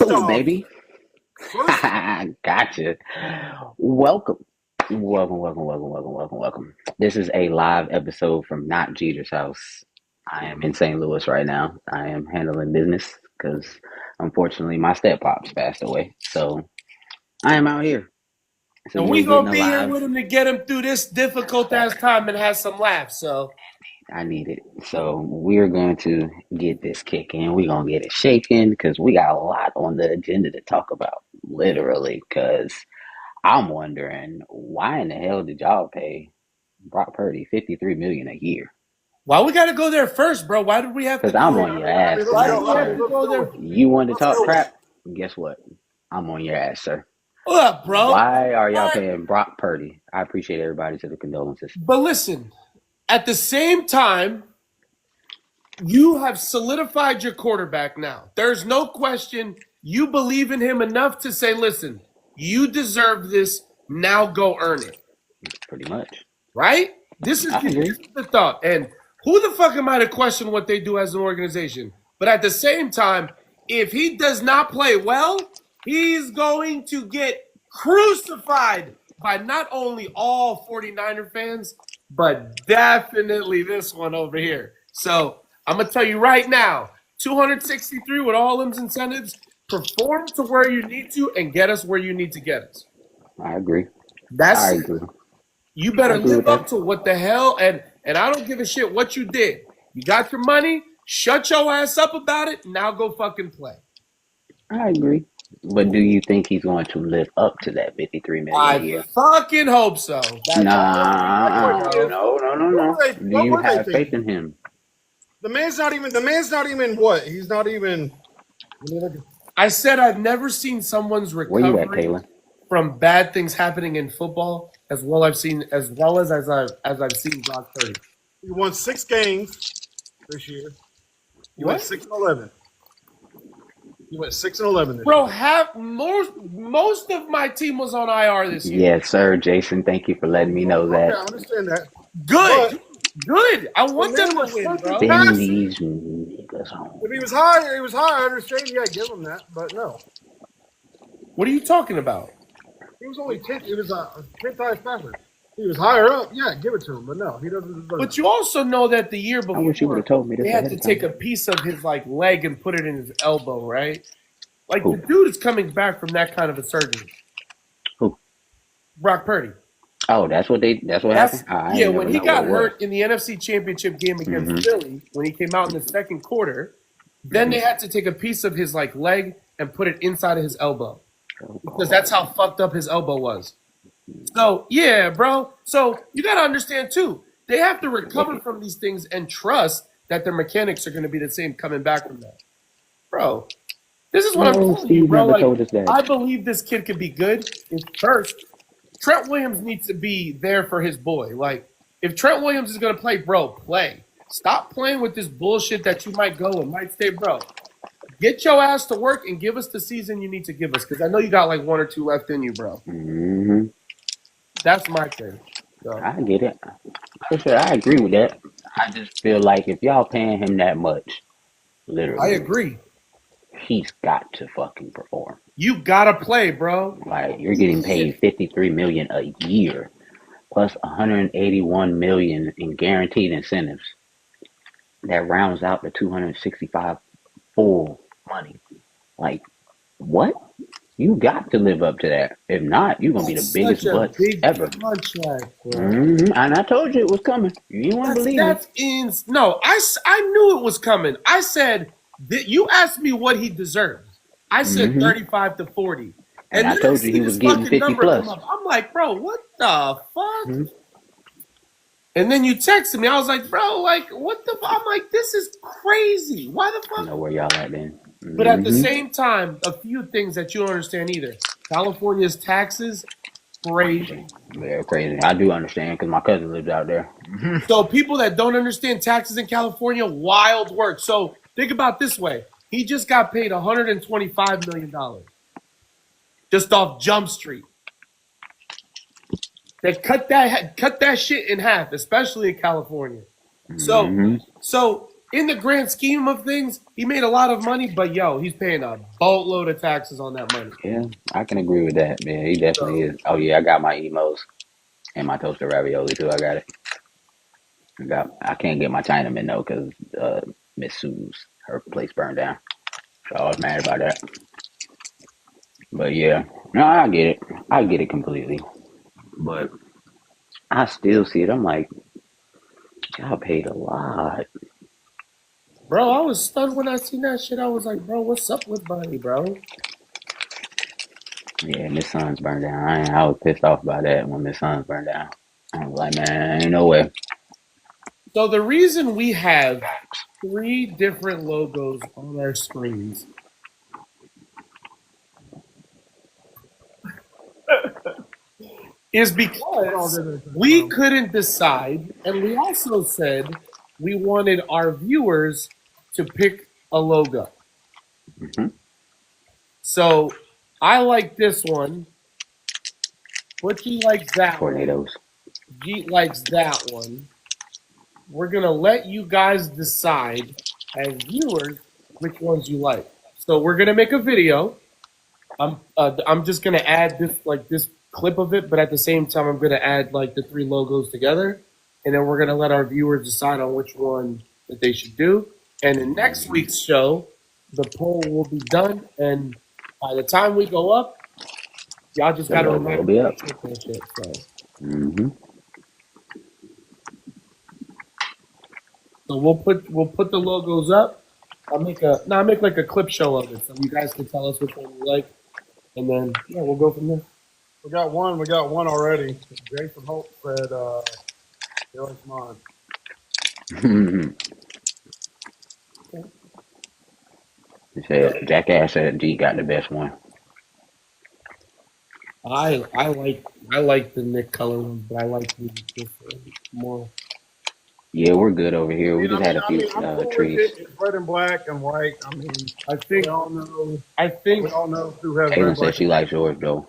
cool, off, baby. first, Gotcha. Welcome. Welcome. This is a live episode from Not Jeter's house. I am in St. Louis right now. I am handling business because unfortunately my step pops passed away. So I am out here. So And you're we getting gonna a be here live. with him to get him through this difficult ass time and have some laughs. So I need it. So we're going to get this kicking. We're going to get it shaking because we got a lot on the agenda to talk about. Literally, because I'm wondering why in the hell did y'all pay Brock Purdy $53 million a year? why we gotta go there first, bro? Why did we have to Because I'm go? on your I ass mean, let's Why tonight, do go. we have sir. to go there? You want to Let's talk go. crap? Guess what? I'm on your ass, sir. Look, bro. Why are y'all All right. paying Brock Purdy? I appreciate everybody to the condolences. But listen, at the same time, you have solidified your quarterback now. There's no question. You believe in him enough to say, listen, you deserve this. Now go earn it. Pretty much. Right? This is I agree. the thought. And who the fuck am I to question what they do as an organization? But at the same time, if he does not play well, he's going to get crucified by not only all 49er fans, but definitely this one over here. So I'm going to tell you right now, 263 with all those incentives, perform to where you need to and get us where you need to get us. I agree. That's I it. agree. You better I agree with live up that. to what the hell, and I don't give a shit what you did. You got your money, shut your ass up about it, now go fucking play. I agree. But do you think he's going to live up to that $53 million a I year? fucking hope so. My Nah, question is, no. Do what you were they have faith thinking? in him? The man's not even what? He's not even. I said I've never seen someone's Where you at, recovery Kayla? from bad things happening in football as well as I've seen Brock Purdy. He won 6 games this year. He went What? 6-11. He went 6-11 this Bro, year. most of my team was on IR this year. Yes, sir, Jason. Thank you for letting me know Okay, I that. understand that. Good. Good. I want The them man to was win, fucking bro. bad. Send Pass. these niggas home. If he was higher, I understand. Yeah, give him that, but no. What are you talking about? He was only 10. He was a 10th highest passer. He was higher up. Yeah, give it to him, but no, he doesn't deserve But it. you also know that the year I wish you would before have told me this they had ahead to of take a time. piece of his leg and put it in his elbow, right? Like Who? the dude is coming back from that kind of a surgery. Who? Brock Purdy. Oh, that's what happened? I Yeah, ain't when never he know got what it was. hurt in the NFC Championship game against Mhm. Philly, when he came out in the second quarter, then they had to take a piece of his leg and put it inside of his elbow because that's how fucked up his elbow was. So yeah, bro. So you got to understand too. They have to recover from these things and trust that their mechanics are going to be the same coming back from that, bro. This is what I'm No, telling you, Steve bro. never told us that. I believe this kid could be good. First, Trent Williams needs to be there for his boy. If Trent Williams is going to play, bro, play. Stop playing with this bullshit that you might go and might stay, bro. Get your ass to work and give us the season you need to give us because I know you got 1 or 2 left in you, bro. Mm-hmm. That's my thing. So. I get it. For sure, I agree with that. I just feel like if y'all paying him that much, literally, I agree. he's got to fucking perform. You gotta play, bro. Like you're getting paid $53 million a year, plus $181 million in guaranteed incentives. That rounds out to 265 full money. Like what? You got to live up to that. If not, you're gonna be the biggest Such a butts big ever. contract, bro. And I told you it was coming. You wouldn't believe me. No, I knew it was coming. I said that you asked me what he deserves. I said 35 to 40. And I then told see you he this was getting fucking 50 number plus. come up. I'm like, bro, what the fuck? And then you texted me. I was like, bro, what the fuck? I'm like, this is crazy. Why the I fuck? know where y'all at then. But at the same time, a few things that you don't understand either. California's taxes, crazy. They're crazy. I do understand because my cousin lives out there. So people that don't understand taxes in California, wild work. So think about this way. He just got paid $125 million just off Jump Street. They cut that shit in half, especially in California. So in the grand scheme of things, he made a lot of money, but he's paying a boatload of taxes on that money. Yeah, I can agree with that. Yeah, he definitely is. Oh yeah, I got my emos and my toasted ravioli too. I got it. I can't get my Chinaman though because Miss Sue's her place burned down. So I was mad about that. But yeah, no, I get it. I get it completely. But I still see it. I'm like, y'all paid a lot. Bro, I was stunned when I seen that shit. I was like, bro, what's up with Bunny, bro? Yeah, Miss Sons burned down. I was pissed off about that when Miss Sons burned down. I was like, man, ain't no way. So the reason we have 3 different logos on our screens is because we couldn't decide, and we also said we wanted our viewers to pick a logo. Mm-hmm. So I like this one. Butchie likes that Tornadoes. one. Jeet likes that one. We're going to let you guys decide as viewers which ones you like. So we're going to make a video. I'm just going to add this clip of it, but at the same time I'm going to add like the 3 logos together, and then we're going to let our viewers decide on which one that they should do. And in next week's show, the poll will be done, and by the time we go up, y'all just got to remember be up. that shit. So. Mm-hmm. So we'll put the logos up. I'll make like a clip show of it, so you guys can tell us which one you like, and then we'll go from there. We got one already. Jason Holt said, he likes mine. He said, Jackass said G got the best one. I like the Nick color one, but I like this one more. Yeah, we're good over here. We just had a few I'm cool trees. with it. It's red and black and white. I mean, I think we all know who has Taylor red, said black, she likes yours though.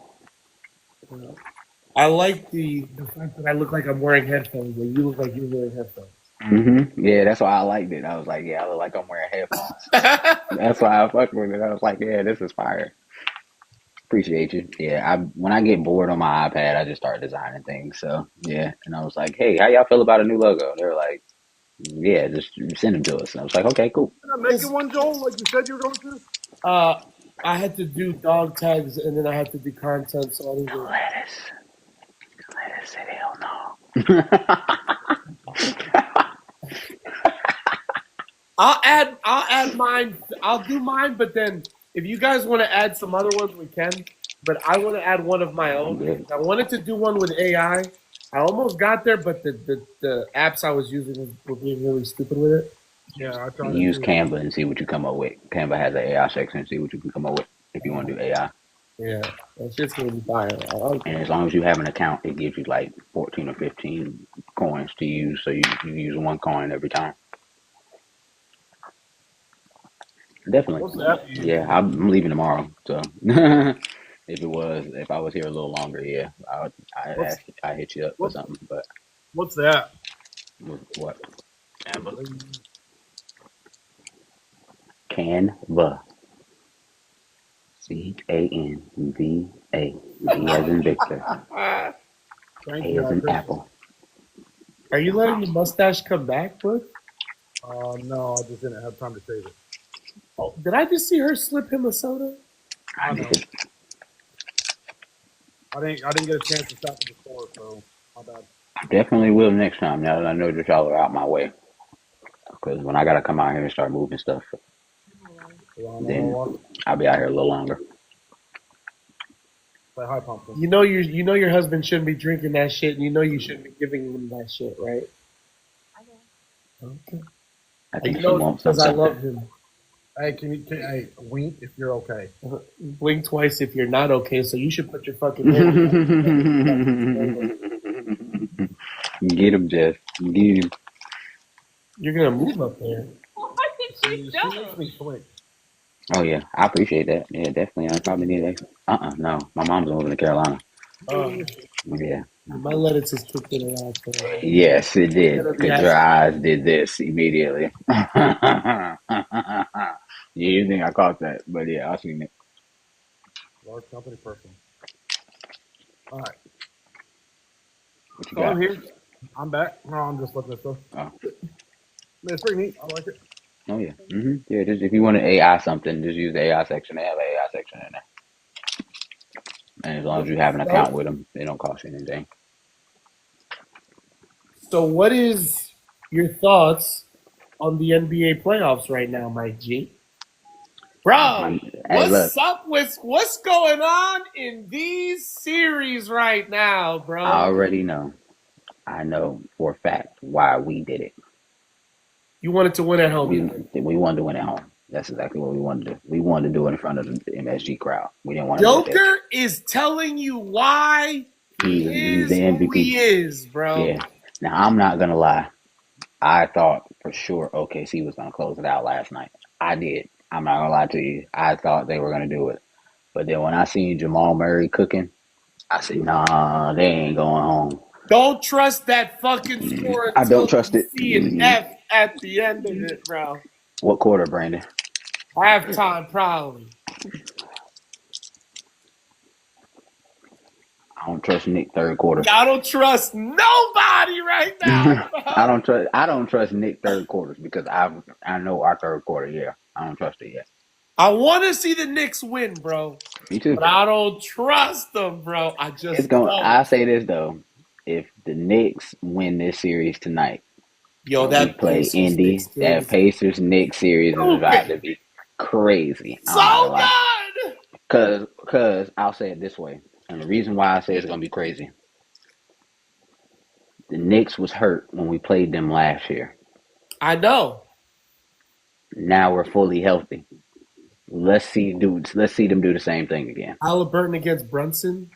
I like the fact that I look like I'm wearing headphones, and you look like you're wearing headphones. Mm-hmm. Yeah, that's why I liked it. I was like, yeah, I look like I'm wearing headphones. That's why I fucked with it. I was like, yeah, this is fire. Appreciate you. Yeah, when I get bored on my iPad, I just start designing things. So yeah, and I was like, hey, how y'all feel about a new logo? They were like, yeah, just send them to us. And I was like, okay, cool. You're not making one, Joel, like you said you were going to? I had to do dog tags, and then I had to do content, so I didn't do Lettuce said hell no. I'll add mine. I'll do mine, but then if you guys want to add some other ones, we can. But I want to add one of my own. I wanted to do one with AI. I almost got there, but the apps I was using were being really stupid with it. Yeah, I tried. Use Canva and see what you come up with. Canva has an AI section. See what you can come up with if you want to do AI. Yeah, that shit's gonna be fire. And as long as you have an account, it gives you like 14 or 15 coins to use. So you use 1 coin every time. Definitely. What's that? Yeah, I'm leaving tomorrow. So if I was here a little longer, yeah, I hit you up for something. But what's that? What? Canva. Canva. V as in Victor. A as in Apple. Are you letting the mustache come back, bud? No, I just didn't have time to save it. Oh, did I just see her slip him a soda? I didn't get a chance to stop at the store, so my bad. I definitely will next time. Now that I know that y'all are out my way, because when I gotta come out here and start moving stuff, then I'll be out here a little longer. Say hi, Pumpkin. You know your husband shouldn't be drinking that shit, and you know you shouldn't be giving him that shit, right? Okay. I think she wants something. Because I love him. Hey, hey, wink if you're okay. Blink twice if you're not okay. So you should put your fucking hand. Get him, Jeff. Get him. You're gonna move up there. What did you do? Oh yeah, I appreciate that. Yeah, definitely. I probably need that. No, my mom's moving to Carolina. Yeah. My lenses kicked in around. Yes, it did. Because your eyes did this immediately. You think I caught that, but yeah, I seen it. Large company person. All right. What you So I'm got? here. I'm back. No, I'm just looking at stuff. Oh, I mean, it's pretty neat. I like it. oh yeah. Yeah, just if you want to AI something, just use the AI section. They have an AI section in there. And as long as you have an account with them, they don't cost you anything. So, what is your thoughts on the NBA playoffs right now, Mike G? Bro, Hey, look, what's up with what's going on in these series right now, I bro? already know. I know for a fact why we did it. You wanted to win at home. We wanted to win at home. That's exactly what we wanted to do. We wanted to do it in front of the MSG crowd. We didn't want to do it there. Joker is telling you why He's is the who MVP. he is, bro. Yeah. Now I'm not gonna lie. I thought for sure OKC was gonna close it out last night. I did. I'm not gonna lie to you. I thought they were gonna do it. But then when I seen Jamal Murray cooking, I said, nah, they ain't going home. Don't trust that fucking score I don't until trust you it. see an F at the end of it, bro. What quarter, Brandon? Halftime, probably. I don't trust Nick third quarter. I don't trust nobody right now, bro. I don't trust Nick third quarters because I know our third quarter. Yeah, I don't trust it yet. I want to see the Knicks win, bro. Me too. But I don't trust them, bro. I just don't. I say this though: if the Knicks win this series tonight, Yo, when that we play Pacers Indy, Knicks that Pacers Knicks series is about to be crazy. So good. Cause I'll say it this way, and the reason why I say it's gonna be crazy. The Knicks was hurt when we played them last year. I know. Now we're fully healthy. Let's see them do the same thing again. Halliburton against Brunson.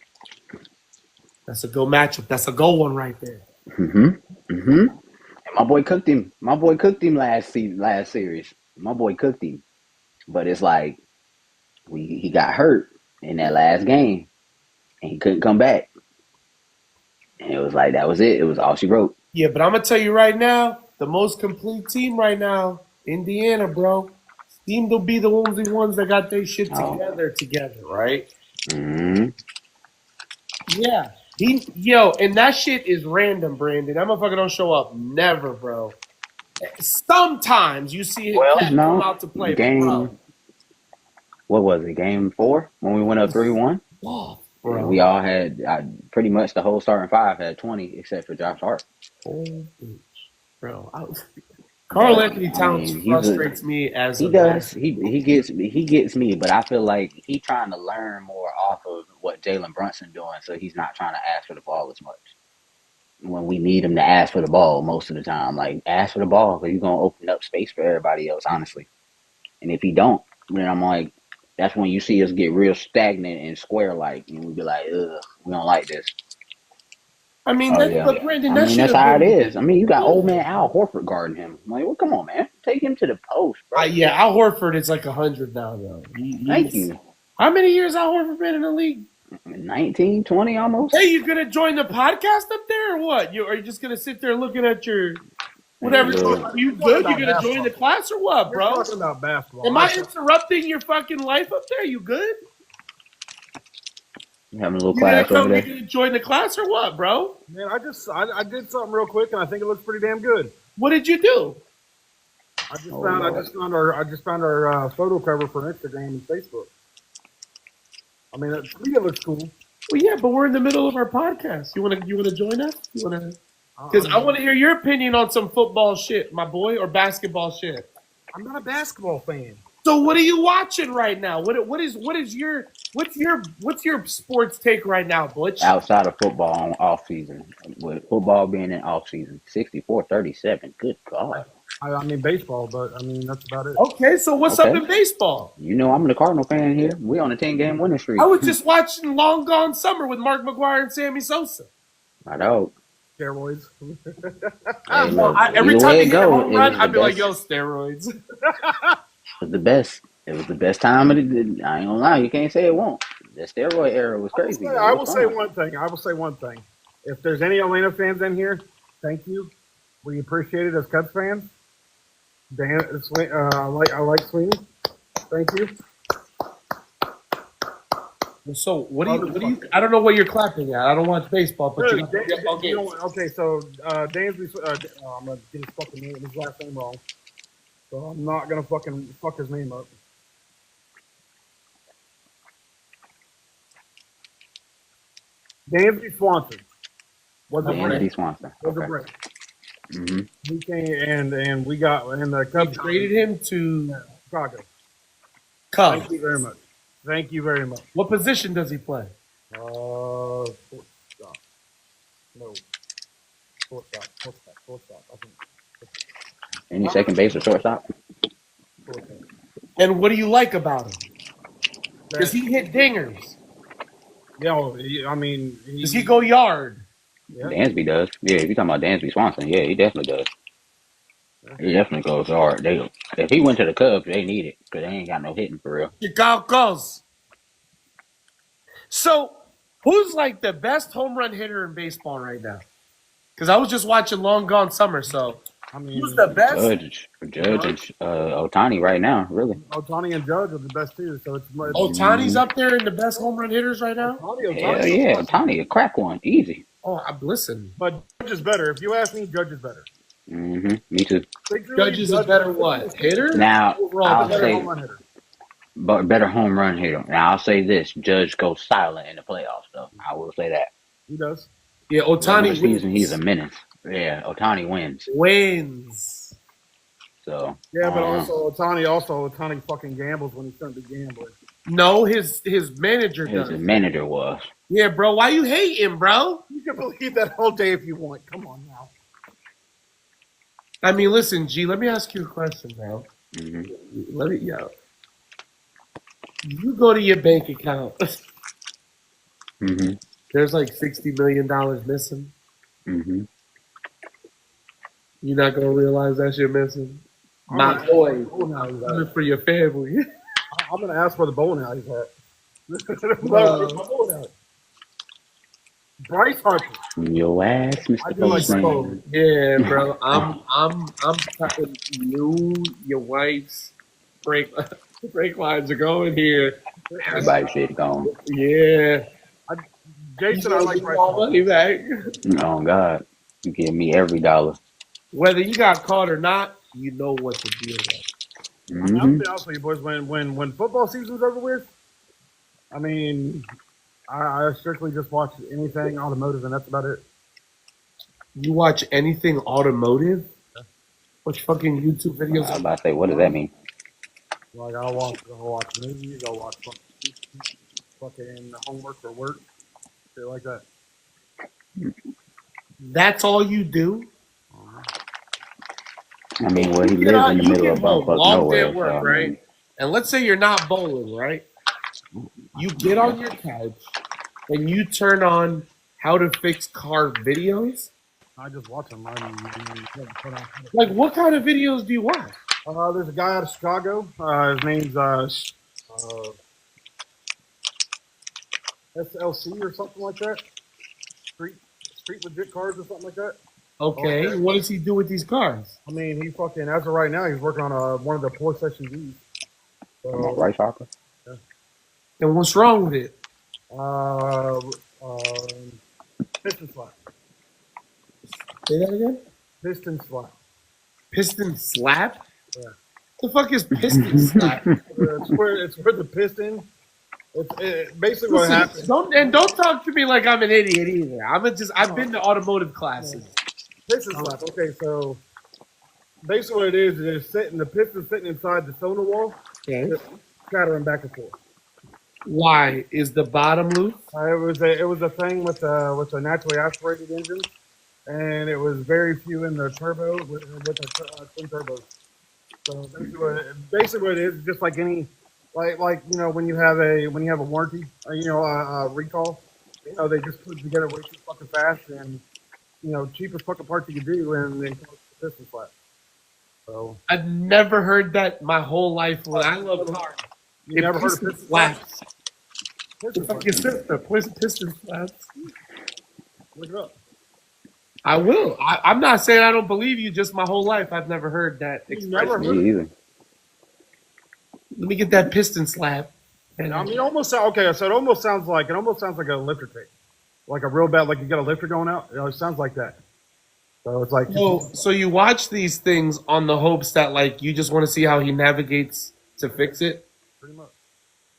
That's a go matchup. That's a go one right there. And my boy cooked him. My boy cooked him last series. My boy cooked him. But it's like he got hurt in that last game and he couldn't come back. And it was like that was it. It was all she wrote. Yeah, but I'm gonna tell you right now, the most complete team right now, Indiana, bro, seem to be the only ones that got their shit together, right? Mm-hmm. Yeah. And that shit is random, Brandon. That motherfucker don't show up never, bro. Sometimes you see him come out to play. Game. What was it? Game 4 when we went up 3-1. Oh, bro. We all had pretty much the whole starting five had 20 except for Josh Hart. Oh, bro. Carl Anthony Towns frustrates me as he does. He gets me, but I feel like he's trying to learn more off of what Jalen Brunson doing, so he's not trying to ask for the ball as much. When we need him to ask for the ball most of the time, like ask for the ball because you're gonna open up space for everybody else, honestly. And if he don't, then I'm like, that's when you see us get real stagnant and square like, and we be like, ugh, we don't like this. I mean, but Brandon, that's how it is. I mean, you got old man Al Horford guarding him. I'm like, well, come on, man, take him to the post, bro. Al Horford is like 100 now, though. Thank you. How many years Al Horford been in the league? 19, 20 almost. Hey, you gonna join the podcast up there or what? Are you just gonna sit there looking at your whatever? Are you good? You gonna join the class or what, bro? We're talking about basketball. Am I interrupting your fucking life up there? You good? You having a little class over there? You gonna join the class or what, bro? Man, I did something real quick and I think it looks pretty damn good. What did you do? I just found our photo cover for Instagram and Facebook. I mean, I think it looks cool. Well, yeah, but we're in the middle of our podcast. You wanna join us? Because I want to hear your opinion on some football shit, my boy, or basketball shit. I'm not a basketball fan. So what are you watching right now? What's your sports take right now, Butch? Outside of football on off season, with football being in off season, 64-37. Good God. I mean baseball, but I mean that's about it. Okay, so what's up in baseball? You know I'm the Cardinal fan here. We on a 10-game winning streak. I was just watching Long Gone Summer with Mark McGwire and Sammy Sosa. I know. Steroids. Every time you get a home run, I'd be like, yo, steroids. It was the best. It was the best time of it. I ain't gonna lie, you can't say it won't. The steroid era was crazy. I will say one thing. If there's any Atlanta fans in here, thank you. We appreciate it as Cubs fans. Dan, I like Sweeney. Thank you. So what do you? I don't know what you're clapping at. I don't watch baseball, but Really, you got okay, so Dansby, I'm gonna get his fucking name, his last name wrong. So I'm not gonna fucking fuck his name up. Dansby Swanson. Dansby Swanson. Was a Okay. Brit. Mm-hmm. He came and we got and the Cubs traded him to Chicago. Cubs. Thank you very much. Thank you very much. What position does he play? Shortstop. No. Shortstop. I think. Any second base or shortstop? Shortstop. And what do you like about him? Does he hit dingers? Yeah, I mean, Does he go yard? Yeah. Dansby does. Yeah, if you're talking about Dansby Swanson, yeah, he definitely does. He definitely goes hard. If he went to the Cubs, they need it because they ain't got no hitting for real. Chicago. So, who's like the best home run hitter in baseball right now? Because I was just watching Long Gone Summer, so I mean, who's the best? Judge and Ohtani right now, really. Ohtani and Judge are the best too. So it's Ohtani's up there in the best home run hitters right now? Hell yeah, Ohtani, a crack one, easy. Oh, listen. But Judge is better. If you ask me, Judge is better. Mm-hmm. Me too. Judge is a better what? Hitter? Now, Overall, I'll better say, home run hitter. but better home run hitter. Now, I'll say this: Judge goes silent in the playoffs, though. I will say that. He does. Yeah, Ohtani Regular season, he's a menace. Yeah, Ohtani wins. So Yeah, but Ohtani fucking gambles when he shouldn't be gambling. No, his manager does. his manager was. Yeah, bro. Why you hating, bro? You can believe that all day if you want. Come on now. I mean, listen, G. Let me ask you a question, bro. Mm-hmm. You go to your bank account. Mm-hmm. There's like $60 million missing. Mm-hmm. You're not gonna realize that shit missing. My boy, coming for your family. I'm gonna ask where the bowling alley's at. Bryce Harper. Your ass, Mr. Postman. Yeah, bro. I'm talking you, your wife's brake lines are going here. Everybody shit gone. Yeah. Jason, I like Bryce all money back. Oh God, you give me every dollar. Whether you got caught or not, you know what to deal with. Mm-hmm. I'll be honest with you, boys. When football season's over with, I mean, I strictly just watch anything automotive, and that's about it. You watch anything automotive? Watch fucking YouTube videos? I was about to say, what does that mean? Like I'll watch movies, I'll watch fucking homework for work, shit like that. That's all you do? I mean, well, he lives in the middle of bumfuck nowhere. Work, so, right? And let's say you're not bowling, right? You get on your couch and you turn on how to fix car videos. I just watch them. Like, what kind of videos do you watch? There's a guy out of Chicago. His name's SLC or something like that. Street Legit Cars or something like that. Okay. What does he do with these cars? I mean, he fucking, as of right now, he's working on one of the Porsche SUVs. So, Bryce Harper. Yeah. And what's wrong with it? Piston slap. Say that again? Piston slap. Piston slap? Yeah. The fuck is piston slap? It's where the piston. It's basically what happens. Don't talk to me like I'm an idiot either. I've been to automotive classes. Piston slap. Okay, so basically what it is the piston sitting inside the cylinder wall, just scattering back and forth. Why is the bottom loose? It was a thing with a naturally aspirated engine, and it was very few in the turbo with the twin turbos. So basically what it is just like any. Like you know when you have a warranty, a recall, they just put it together way too fucking fast and cheapest fucking parts you can do and then cause the piston flat. So I've never heard that my whole life. When I love cars, you never heard of piston flaps. Piston Fuck your sister, piston flaps. Look it up. I will. I'm not saying I don't believe you. Just my whole life, I've never heard that You never expression. heard Me either. Let me get that piston slap. And I mean, almost okay. So it almost sounds like a lifter tape, like a real bad, like you got a lifter going out. You know, it sounds like that. So it's like so you watch these things on the hopes that like you just want to see how he navigates to fix it. pretty much.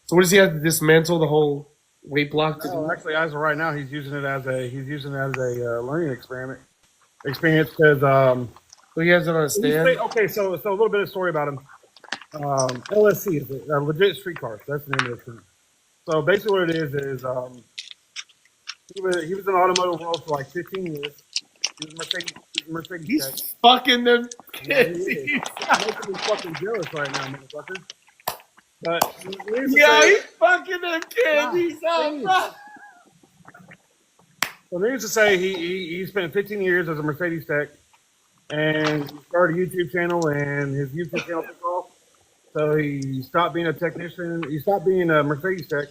So what does he have to dismantle the whole weight block to do? Actually, as of right now, he's using it as a learning experience because So he has it on a stand. okay. So a little bit of story about him. LSC is a legit street car. That's the name of the street. So basically, what it is he was in automotive world for like 15 years. He was Mercedes He's tech. fucking them Yeah, kids. he is. Making me fucking jealous right now, motherfucker. But Yeah, he's fucking them kids. He's so needless to say, he spent 15 years as a Mercedes tech, and he started a YouTube channel, and his YouTube channel took off. So he stopped being a technician. He stopped being a Mercedes tech,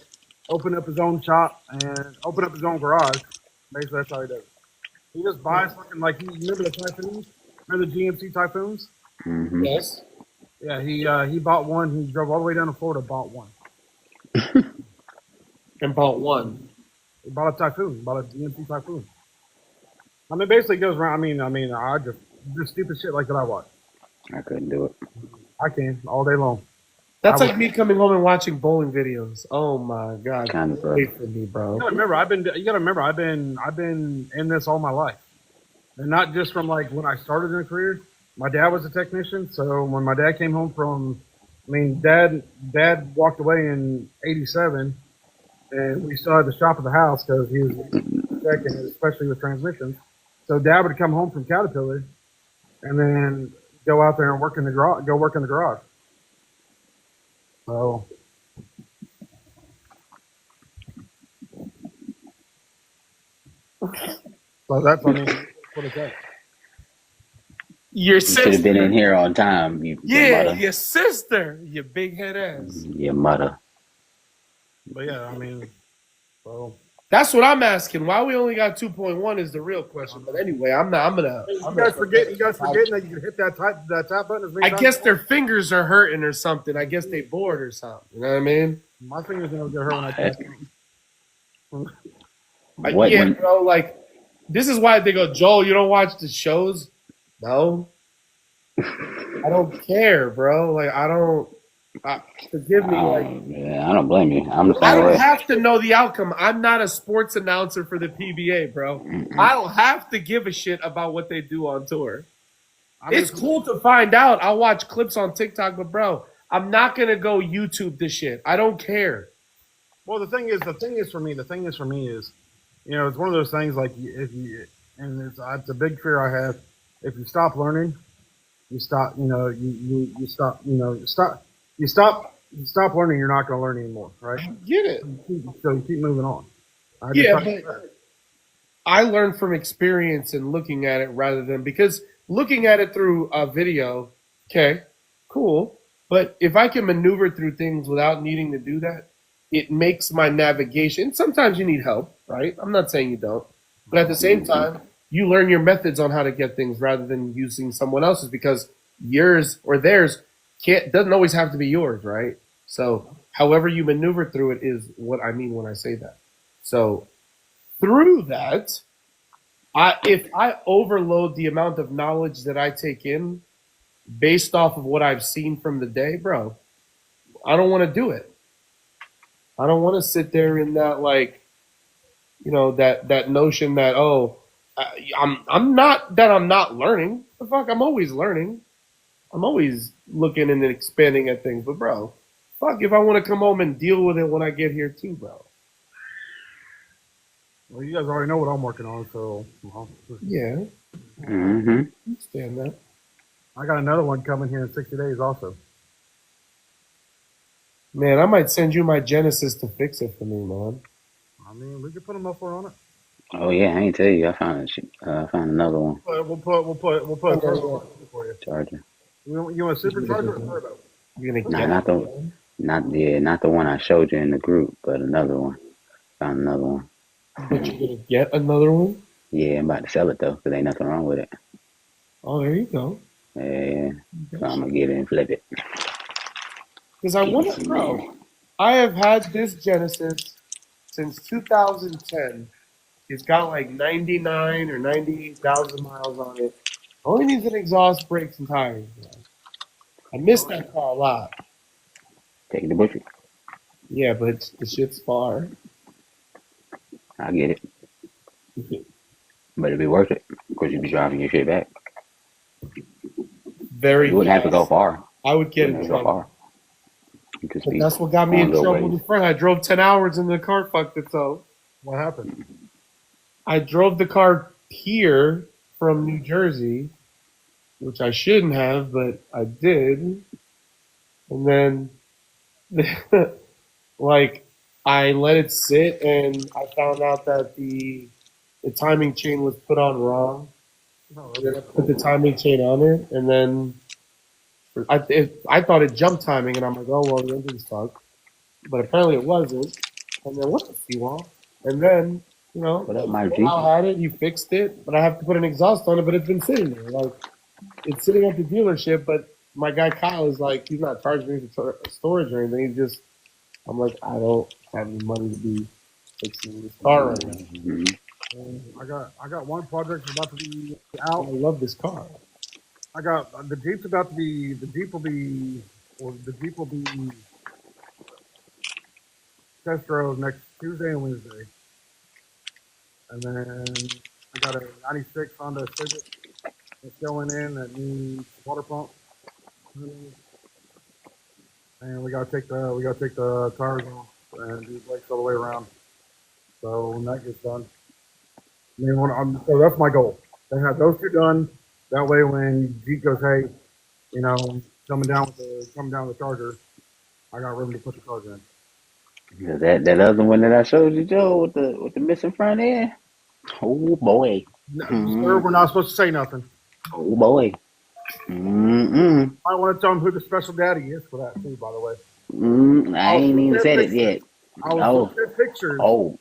opened up his own shop, and opened up his own garage. Basically, that's how he does it. He just buys fucking, like, you remember the Typhoons? Remember the GMC Typhoons? Mm-hmm. Yes. Yeah, he bought one. He drove all the way down to Florida, bought one. And bought one. He bought a Typhoon, bought a GMC Typhoon. I mean, basically, it goes around. I mean, I just stupid shit like that I watch. I couldn't do it. I can all day long. That's like me coming home and watching bowling videos. Oh my god! Kind of, bro. Wait for me, bro. You gotta remember, I've been in this all my life, and not just from like when I started in a career. My dad was a technician, so when my dad came home from, dad walked away in '87, and we still had the shop at the house because he was checking, especially with transmissions. So dad would come home from Caterpillar, and then go out there and work in the garage. So. So that's what it's at. Your You should have sister. been in here on time. Your sister. Your big head ass. Your mother. But yeah, I mean, so That's what I'm asking. Why we only got 2.1 is the real question. But anyway, I'm gonna. you guys forgetting that you can hit that tap button as many I times guess as their fingers are hurting or something. I guess they bored or something. You know what I mean? my fingers never get hurt when I tap. What, yeah, when- bro. Like, this is why they go, Joel, you don't watch the shows? No. I don't care, bro. Like, I don't. Forgive me. Like, yeah, I don't blame you. I'm the I same don't way. have to know the outcome. I'm not a sports announcer for the PBA, bro. I don't have to give a shit about what they do on tour. It's cool to find out. I'll watch clips on TikTok, but bro, I'm not gonna go YouTube this shit. I don't care. Well, the thing is for me is, you know, it's one of those things like and it's a big fear I have. If you stop learning, you stop learning, you're not going to learn anymore, right? Get it? So you keep moving on. I learn from experience and looking at it rather than because looking at it through a video, okay, cool. But if I can maneuver through things without needing to do that, it makes my navigation. Sometimes you need help, right? I'm not saying you don't. But at the same time, you learn your methods on how to get things rather than using someone else's because yours or theirs doesn't always have to be yours, right? So however you maneuver through it is what I mean when I say that. So through that, if I overload the amount of knowledge that I take in based off of what I've seen from the day, bro, I don't want to do it. I don't want to sit there in that, like, you know, that notion that, I'm not learning. The fuck, I'm always learning. I'm always looking and expanding at things. But bro, fuck if I want to come home and deal with it when I get here too, bro. Well, you guys already know what I'm working on, so Yeah. Mm-hmm. Understand that. I got another one coming here in 60 days also. Man, I might send you my Genesis to fix it for me, man. I mean, we could put a muffler on it. Oh yeah, I ain't tell you. I found another one. We'll put a turbo on it for you. Charger. You want a supercharger or turbo? You're gonna Nah, get not the one I showed you in the group, but another one. Found another one. But you're gonna get another one? Yeah, I'm about to sell it though, because ain't nothing wrong with it. Oh, there you go. Yeah, so I'm gonna get it and flip it. Because I Get me want to, some bro. money. I have had this Genesis since 2010. It's got like 99 or 98,000 miles on it. Only needs an exhaust, brakes, and tires. Bro. I miss that car a lot. Take it to butcher. Yeah, but the shit's far. I get it, but it'd be worth it because you'd be driving your shit back. Very You wouldn't have to go fast. far. I would You get wouldn't in have to go trouble. far. You could But be that's what got me on in little trouble ways. in front. I drove 10 hours and the car fucked itself. What happened? I drove the car here from New Jersey, which I shouldn't have, but I did. And then, like, I let it sit, and I found out that the timing chain was put on wrong. No, And then I put the timing chain on it, and then I thought it jumped timing, and I'm like, oh well, the engine's fucked. But apparently it wasn't. And then what the seawall? And then What up, my G? Al had it, you fixed it, but I have to put an exhaust on it. But it's been sitting there, like it's sitting at the dealership. But my guy Kyle is like, he's not charging me for storage or anything. He's just, I'm like, I don't have any money to be fixing this car right now. Mm-hmm. I got one project about to be I out. love this car. I got the Jeep's about to be the Jeep will be test drove next Tuesday and Wednesday, and then I got a '96 Honda Civic that's going in that needs water pump, and we gotta take the tires off and do brakes all the way around. So when that gets done, so that's my goal. To have those two done. That way, when Jeep goes, hey, coming down with the charger, I got room to put the charger in. Yeah, that other one that I showed you, Joe, with the missing front end. Oh boy. No, sir, Mm. we're not supposed to say nothing. Oh boy. Mm-mm. I want to tell him who the special daddy is for that too. By the way, I ain't even said it yet. I was Oh, looking at pictures. oh,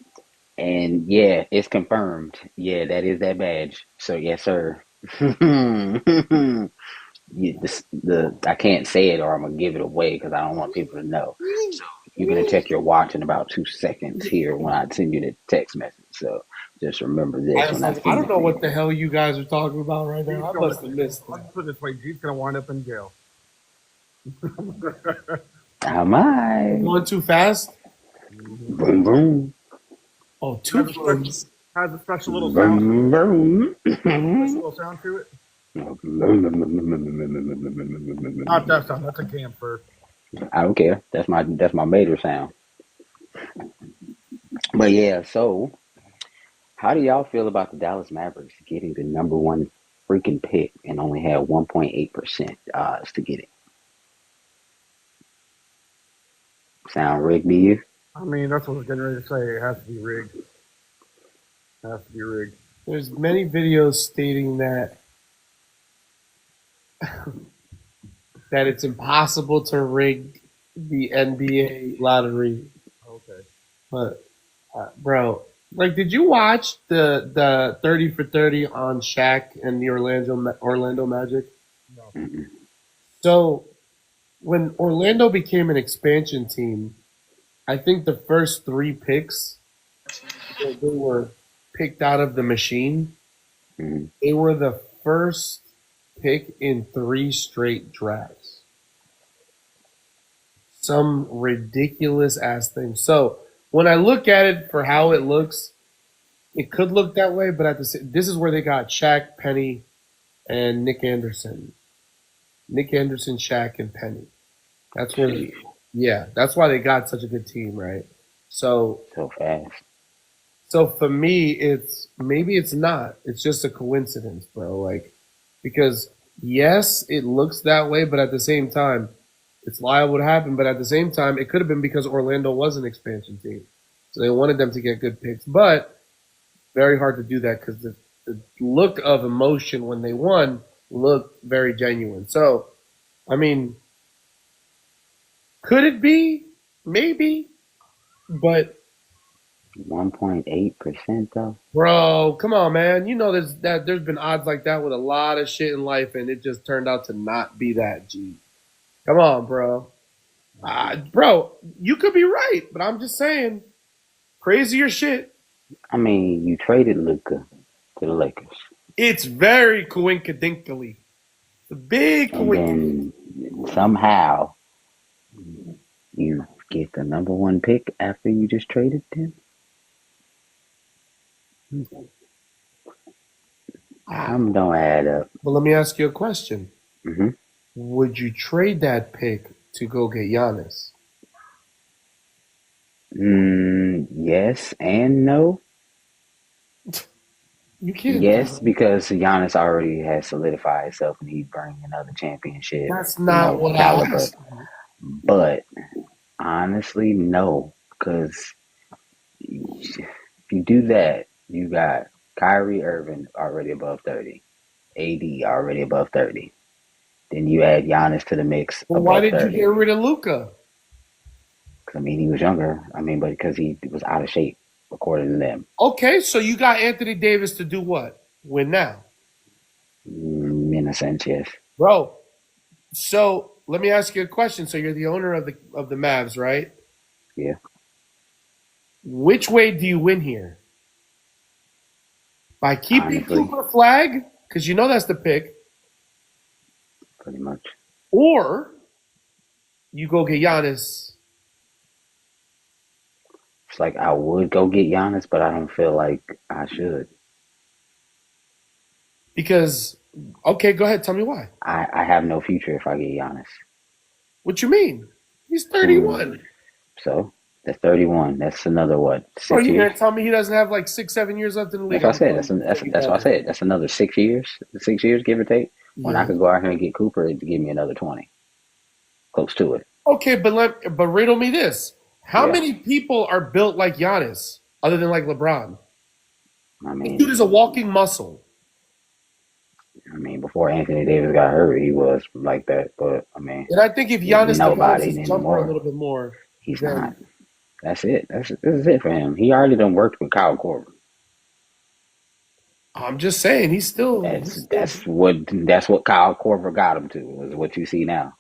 and yeah, it's confirmed. Yeah, that is that badge. So yes, sir. I can't say it or I'm gonna give it away because I don't want people to know. So you're gonna check your watch in about 2 seconds here when I send you the text message. So just remember this when I I send don't it know to what you. the hell you guys are talking about right now. I must have missed I'll that. just put it this way: Jeep's gonna wind up in jail. How am I? Going too fast? Boom boom. Oh, two booms. Has a special little sound. Boom boom. Special little sound to it. Not that sound. That's a camper. I don't care. That's my major sound. But yeah, so how do y'all feel about the Dallas Mavericks getting the number one freaking pick and only had 1.8% odds to get it? Sound rigged to you? I mean, that's what I was getting ready to say. It has to be rigged. It has to be rigged. There's many videos stating that that it's impossible to rig the NBA lottery. Okay. But bro, like, did you watch the 30 for 30 on Shaq and the Orlando Magic? No. Mm-mm. So when Orlando became an expansion team, I think the first three picks they were picked out of the machine. Mm-hmm. They were the first pick in 3 straight drafts. Some ridiculous ass thing. So when I look at it for how it looks, it could look that way, but this is where they got Shaq, Penny, and Nick Anderson. Nick Anderson, Shaq, and Penny. That's where, that's why they got such a good team, right? So fast. So for me, maybe it's not. It's just a coincidence, bro. Like, because yes, it looks that way, but at the same time, it's liable to happen. But at the same time, it could have been because Orlando was an expansion team, so they wanted them to get good picks. But very hard to do that because the look of emotion when they won looked very genuine. So, I mean, could it be? Maybe, but 1.8% though. Bro, come on, man. You know there's been odds like that with a lot of shit in life, and it just turned out to not be that. G. Come on, bro. Bro, you could be right, but I'm just saying, crazier shit. I mean, you traded Luka to the Lakers, It's very coincidentally. The big and coincidence. then somehow you get the number one pick after you just traded them. Some don't add up. But let me ask you a question. Hmm. Would you trade that pick to go get Giannis? Yes and no. You can't. Yes, because Giannis already has solidified himself and he's bringing another championship, That's not what I caliber. asked. But honestly, no, because if you do that, you got Kyrie Irving already above 30, AD already above 30. Then you add Giannis to the mix Well, why above did you 30. get rid of Luca? I mean, he was younger. I mean, but because he was out of shape, according to them. Okay, so you got Anthony Davis to do what? Win now. In a sense, yes. Bro, so let me ask you a question. So you're the owner of the Mavs, right? Yeah, Which way do you win here? By keeping honestly, Cooper Flag, because you know that's the pick, pretty much. or you go get Giannis. It's like I would go get Giannis, but I don't feel like I should. Because, okay, go ahead. Tell me why. I have no future if I get Giannis. What you mean? He's Hmm. 31. So that's 31. That's another what? Bro, 6 you years? gonna tell me he doesn't have like 6, 7 years left in the league? That's what I said. That's what I said. That's another 6 years. 6 years, give or take. When I Yeah. could go out here and get Cooper to give me another 20, close to it. Okay, but riddle me this: how Yeah. many people are built like Giannis other than like LeBron? I This dude is a mean, walking muscle. before Anthony Davis got hurt, he was like that. But I mean, And I think if he's Giannis develops nobody his jumper a anymore. little bit more, He's then not. That's it. This is it for him. He already done worked with Kyle Korver. I'm just saying he's still. That's what Kyle Korver got him to. Is what you see now.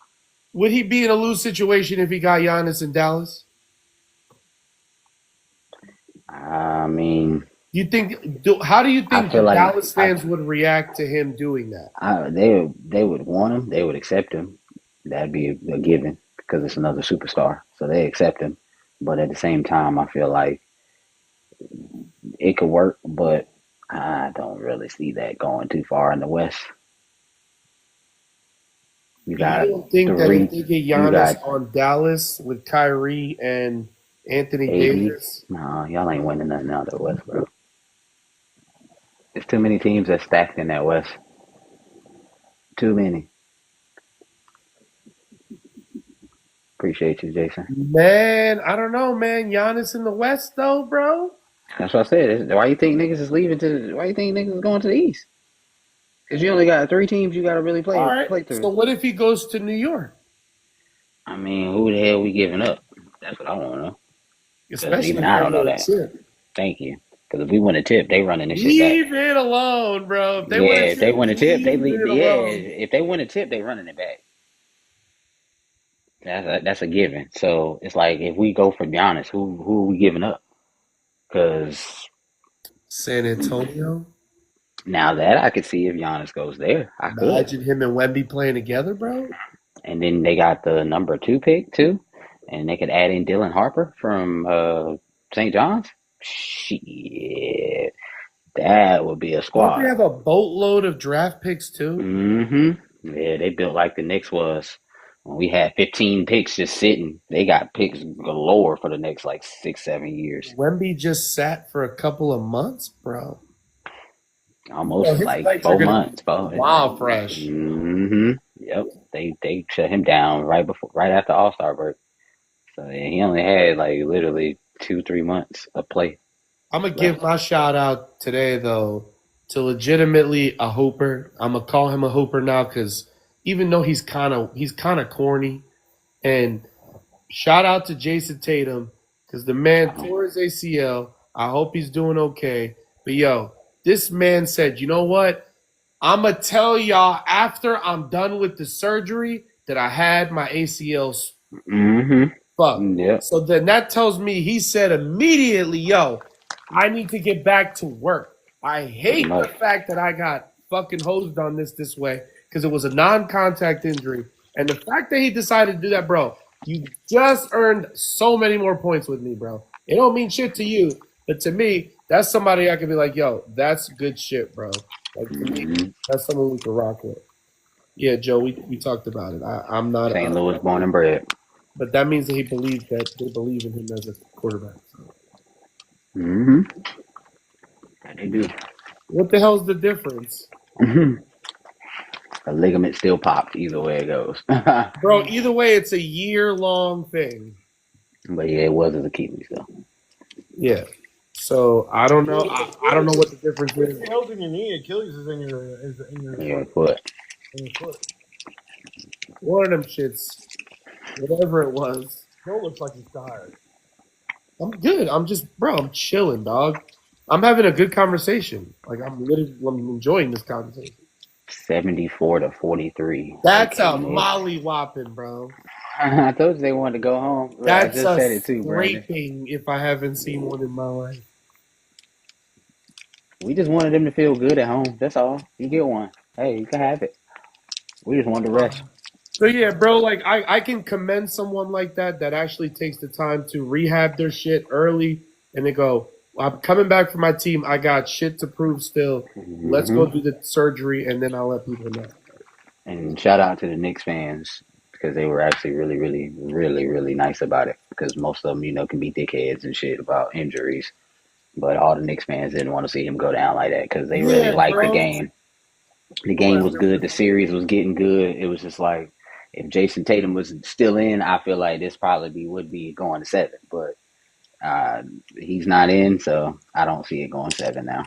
Would he be in a lose situation if he got Giannis in Dallas? I mean, Do you think? How do you think feel the like Dallas fans would react to him doing that? they would want him. They would accept him. That'd be a given because it's another superstar. So they accept him. But at the same time, I feel like it could work, but I don't really see that going too far in the West. You You got don't think that if they get you Giannis got on Dallas with Kyrie and Anthony 80. Davis? No, y'all ain't winning nothing out of the West, bro. There's too many teams that's stacked in that West. Too many. Appreciate you, Jason. Man, I don't know, man. Giannis in the West, though, bro. That's what I said. Why you think niggas is leaving why you think niggas is going to the East? Because you only got 3 teams you got to really All right. play So through. what if he goes to New York? I mean, who the hell we giving up? That's what I want to know. Especially Even if I they don't know win a that. chip. Thank you. Because if we win a tip, they running this shit back. Leave it alone, bro. If they Yeah, win a if they chip, win a tip, they leave leave. it Yeah, alone. if they win a tip, they running it back. That's a given. So it's like if we go for Giannis, who are we giving up? Because San Antonio? now that I could see if Giannis goes there, I could. Imagine him and Wemby playing together, bro. And then they got the number 2 pick too, and they could add in Dylan Harper from St. John's. Shit, that would be a Don't they squad. have a boatload of draft picks, too? Mm-hmm. Yeah, they built like the Knicks was. When we had 15 picks just sitting, they got picks galore for the next like 6, 7 years. Wemby just sat for a couple of months, bro. Almost His like legs are 4 gonna months, be bro. wild fresh. Mm-hmm. Yep. They shut him down right after All-Star break. So yeah, he only had like literally 2, 3 months of play. I'm gonna give my shout out today though to legitimately a hooper. I'm gonna call him a hooper now because even though he's kind of corny, and shout out to Jason Tatum because the man tore his ACL, I hope he's doing okay. But yo, this man said, you know what? I'm going to tell y'all after I'm done with the surgery that I had my ACL fucked. Yep. So then that tells me he said immediately, yo, I need to get back to work. I hate the fact that I got fucking hosed on this way because it was a non-contact injury. And the fact that he decided to do that, bro, you just earned so many more points with me, bro. It don't mean shit to you, but to me, that's somebody I could be like, yo, that's good shit, bro. Like, to me, that's someone we can rock with. Yeah, Joe, we talked about it. I'm not St. Louis born and bred. but that means that they believe in him as a quarterback. So. They do. What the hell's the difference? The ligament still popped either way it goes. Bro, either way, it's a year-long thing. But yeah, it was his Achilles though. Yeah. So I don't know. I don't know what the difference is. The hell's in your knee? Achilles is in your Foot. in your foot. One of them shits, whatever it was. Joe looks like he's tired. I'm good. I'm chilling, dog. I'm having a good conversation. Like I'm enjoying this conversation. 74-43. That's a molly whopping, bro. I told you they wanted to go home. That's I just said it too, Brandon. scraping if I haven't seen one in my life. We just wanted them to feel good at home. That's all. You get one. Hey, you can have it. We just wanted to rest. So yeah, bro, like I can commend someone like that actually takes the time to rehab their shit early and they go, I'm coming back for my team. I got shit to prove still. Let's go do the surgery and then I'll let people know. And shout out to the Knicks fans because they were actually really, really, really, really nice about it because most of them, can be dickheads and shit about injuries. But all the Knicks fans didn't want to see him go down like that because they really liked the game. The game was good. The series was getting good. It was just like, if Jason Tatum was still in, I feel like this probably would be going to 7. But he's not in, so I don't see it going 7 now.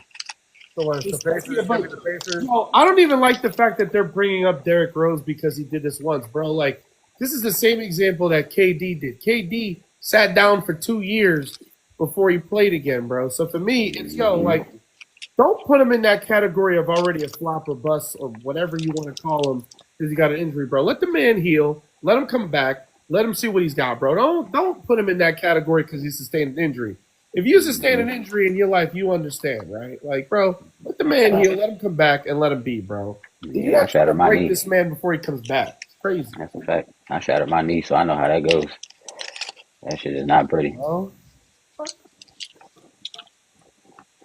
So the Pacers. No, I don't even like the fact that they're bringing up Derrick Rose because he did this once, bro. Like, this is the same example that KD did. KD sat down for 2 years before he played again, bro. So for me, it's, like, don't put him in that category of already a flop or bust or whatever you want to call him because he got an injury, bro. Let the man heal. Let him come back. Let him see what he's got, bro. Don't put him in that category because he sustained an injury. If you sustain an injury in your life, you understand, right? Like, bro, let the man heal. Let him come back and let him be, bro. Yeah, I shattered my knee. This man before he comes back. It's crazy. That's a fact. I shattered my knee, so I know how that goes. That shit is not pretty. Well,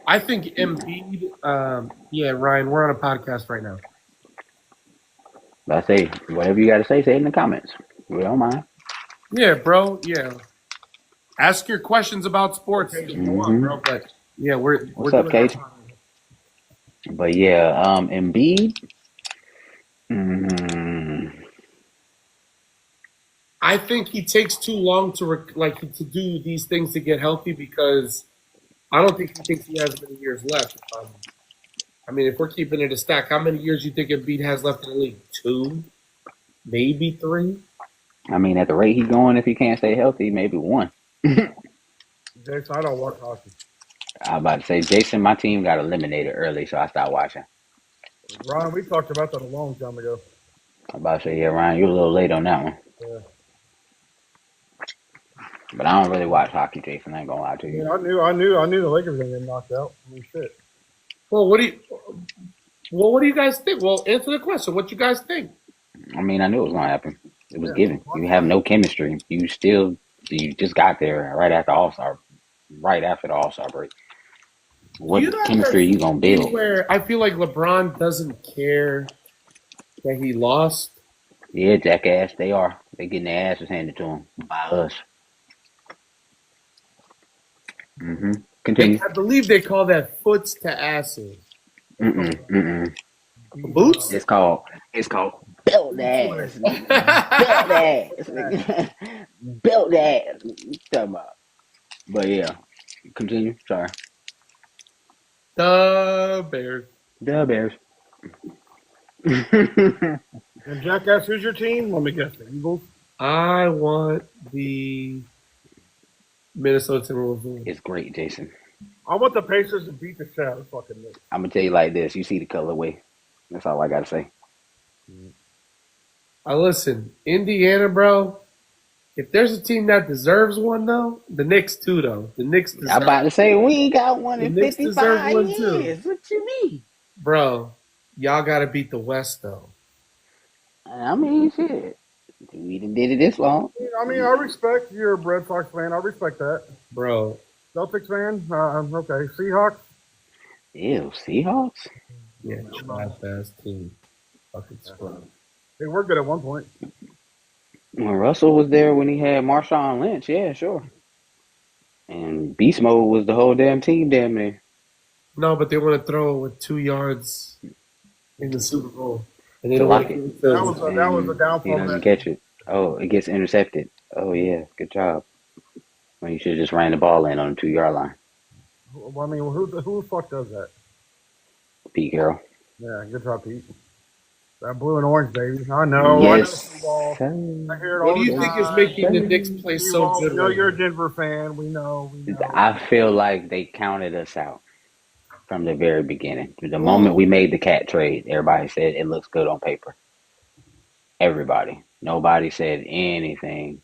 I think Embiid. Yeah, Ryan, we're on a podcast right now. But I say, whatever you got to say it in the comments. We don't mind. Yeah, bro. Yeah. Ask your questions about sports if you want, bro. But yeah, What's up, Cage? But yeah, Embiid. I think he takes too long to do these things to get healthy because I don't think he thinks he has many years left. I mean, if we're keeping it a stack, how many years do you think Embiid has left in the league? 2, maybe 3. I mean, at the rate he's going, if he can't stay healthy, maybe 1. Jason, I don't watch hockey. I was about to say, Jason, my team got eliminated early, so I stopped watching. Ron, we talked about that a long time ago. I was about to say, yeah, Ryan, you're a little late on that one. Yeah. But I don't really watch hockey, Jason. I ain't gonna lie to you. Yeah, I knew the Lakers were gonna get knocked out. I mean, shit. Well, what do you guys think? Well, answer the question. What you guys think? I mean, I knew it was gonna happen. It was given. You have no chemistry. You just got there right after the All-Star break. What chemistry are you gonna build? Where I feel like LeBron doesn't care that he lost. Yeah, jackass. They are. They getting their asses handed to them by us. Continue. I believe they call that foots to asses. Boots? It's called belt ass. Belt ass. Belt ass. Talking about. But yeah, continue. Sorry. The Bears. And Jackass, who's your team? Let me guess. The Eagles. I want the Minnesota Timberwolves. It's great, Jason. I want the Pacers to beat the shit out of fucking Knicks. I'm gonna tell you like this. You see the colorway. That's all I gotta say. Listen, Indiana, bro. If there's a team that deserves one, though, the Knicks too, though. The Knicks deserve. I'm about to say we ain't got one The in Knicks deserve 55 one, too. years. What you mean? Bro, y'all gotta beat the West, though. I mean, shit. We done did it this long. I mean, I respect you're a Red Sox fan. I respect that. Bro. Celtics fan? Okay. Seahawks? Ew, Seahawks? Yeah, trash ass team. Fucking scrub. They were good at one point. When Russell was there when he had Marshawn Lynch, yeah, sure. And Beast Mode was the whole damn team damn near. No, but they want to throw with 2 yards in the Super Bowl. And they To don't lock want it. That was a downfall. He doesn't catch it. Oh, it gets intercepted. Oh, yeah, good job. Well, you should have just ran the ball in on the 2-yard line. I mean, who the fuck does that? Pete Carroll. Yeah, good job, Pete. That blue and orange, baby. I know. Yes. I sir. hear it What all do you the think is time. making the Knicks play so good? We know right you're a now? Denver fan. We know. I feel like they counted us out from the very beginning. The moment we made the cat trade, everybody said it looks good on paper. Everybody. Nobody said anything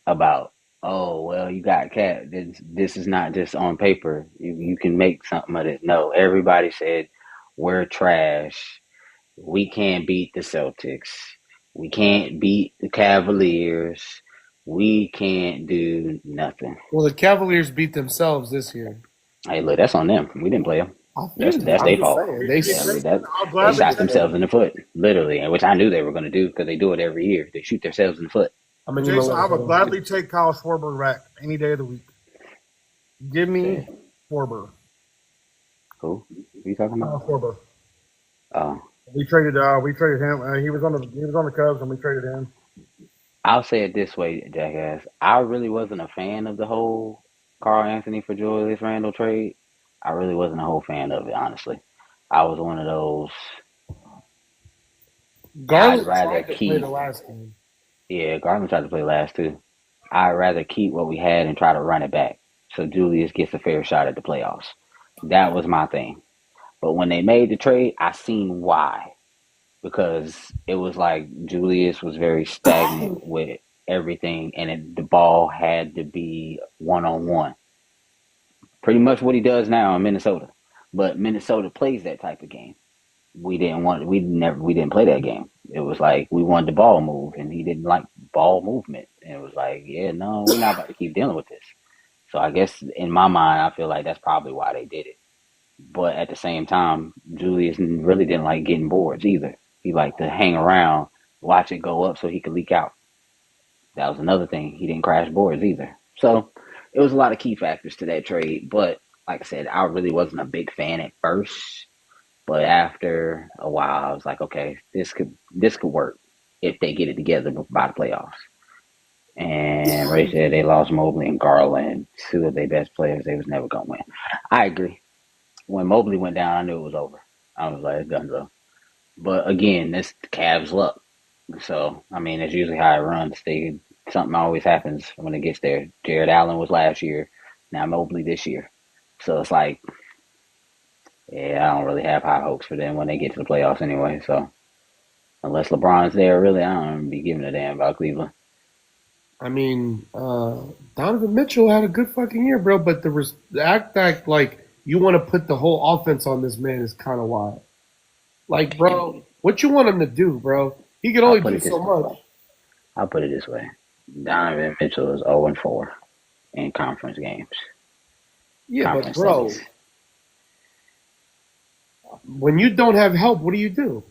about, oh, well, you got cat. This is not just on paper. You can make something of this. No, everybody said we're trash. We can't beat the Celtics. We can't beat the Cavaliers. We can't do nothing. Well, the Cavaliers beat themselves this year. Hey, look, that's on them. We didn't play them. That's I'm their just fault. saying, They shot themselves in the foot, literally, which I knew they were going to do because they do it every year. They shoot themselves in the foot. Jason, I would gladly take Kyle Schwarber back any day of the week. Give me Schwarber. Who? Who are you talking about? Kyle Schwarber. Oh. We traded him. He was on the Cubs, and we traded him. I'll say it this way, jackass. I really wasn't a fan of the whole Carl Anthony for Julius Randle trade. I really wasn't a whole fan of it, honestly. I was one of those. Garland I'd rather tried to keep. play the last game. Yeah, Garland tried to play last too. I'd rather keep what we had and try to run it back so Julius gets a fair shot at the playoffs. That was my thing. But when they made the trade, I seen why. Because it was like Julius was very stagnant with everything, and the ball had to be one-on-one. Pretty much what he does now in Minnesota. But Minnesota plays that type of game. We didn't play that game. It was like we wanted the ball move, and he didn't like ball movement. And it was like, yeah, no, we're not about to keep dealing with this. So I guess in my mind, I feel like that's probably why they did it. But at the same time, Julius really didn't like getting boards either. He liked to hang around, watch it go up so he could leak out. That was another thing. He didn't crash boards either. So it was a lot of key factors to that trade. But like I said, I really wasn't a big fan at first. But after a while, I was like, okay, this could work if they get it together by the playoffs. And Ray said they lost Mobley and Garland, two of their best players. They was never gonna win. I agree. When Mobley went down, I knew it was over. I was like, it's done so. But again, this Cavs luck. So I mean, that's usually how it runs. Something always happens when it gets there. Jared Allen was last year. Now Mobley this year. So it's like, yeah, I don't really have high hopes for them when they get to the playoffs anyway. So unless LeBron's there, really, I don't be giving a damn about Cleveland. I mean, Donovan Mitchell had a good fucking year, bro. But the act like you want to put the whole offense on this man is kind of wild. Like, bro, what you want him to do, bro? He can only do so much. I'll put it this way. Donovan Mitchell is 0-4 in conference games. Yeah, but bro, when you don't have help, what do you do?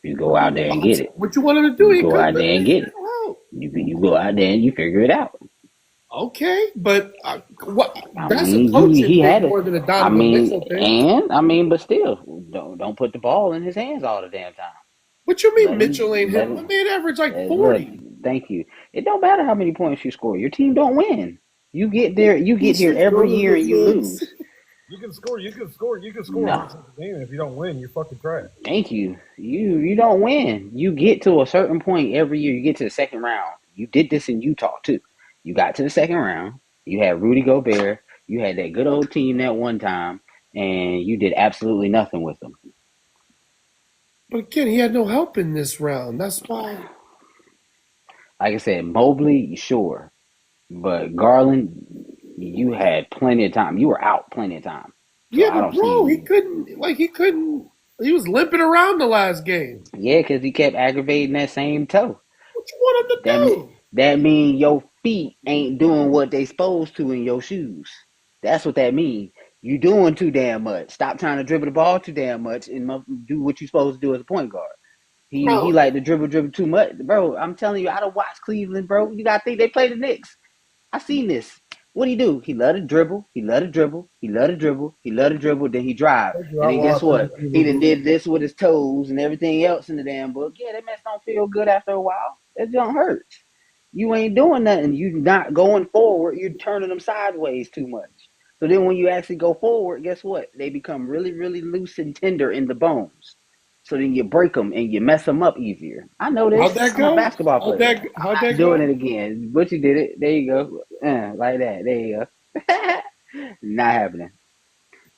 You go out there and get it. What you want him to do? You go out there and get it. You go out there and you figure it out. Okay, but what? That's a coaching he had it. More than a Donovan Mitchell thing. But still, don't put the ball in his hands all the damn time. What you mean Mitchell ain't him? The man averaged like 40. Look, thank you. It don't matter how many points you score. Your team don't win. You get there. You get here every year and you lose. You can score. No. Game if you don't win, you're fucking trash. Thank you. You don't win. You get to a certain point every year. You get to the second round. You did this in Utah too. You got to the second round. You had Rudy Gobert. You had that good old team that one time, and you did absolutely nothing with them. But again, he had no help in this round. That's why. Like I said, Mobley, sure. But Garland, you had plenty of time. You were out plenty of time. So Yeah, I but don't bro, he see. couldn't. Like he couldn't. He was limping around the last game. Yeah, because he kept aggravating that same toe. What you want him to That do? that mean your feet ain't doing what they supposed to in your shoes. That's what that mean. You doing too damn much. Stop trying to dribble the ball too damn much and do what you supposed to do as a point guard. He Bro, like to dribble too much, bro. I'm telling you, I don't watch Cleveland, bro. You gotta think they play the Knicks. I seen this. What do he do? He let it dribble. He let it dribble. He let it dribble. He let it dribble. Then he drive. Thank you. And I then guess watched other what? He people done do did this with his toes and everything else in the damn book. Yeah, that mess don't feel good after a while. That don't hurt. You ain't doing nothing. You not going forward. You're turning them sideways too much. So then when you actually go forward, guess what? They become really, really loose and tender in the bones. So then you break them and you mess them up easier. I know how'd this. that I'm a go? basketball player. How'd I'm that not doing go? it again. But you did it. There you go. Like that. There you go. Not happening.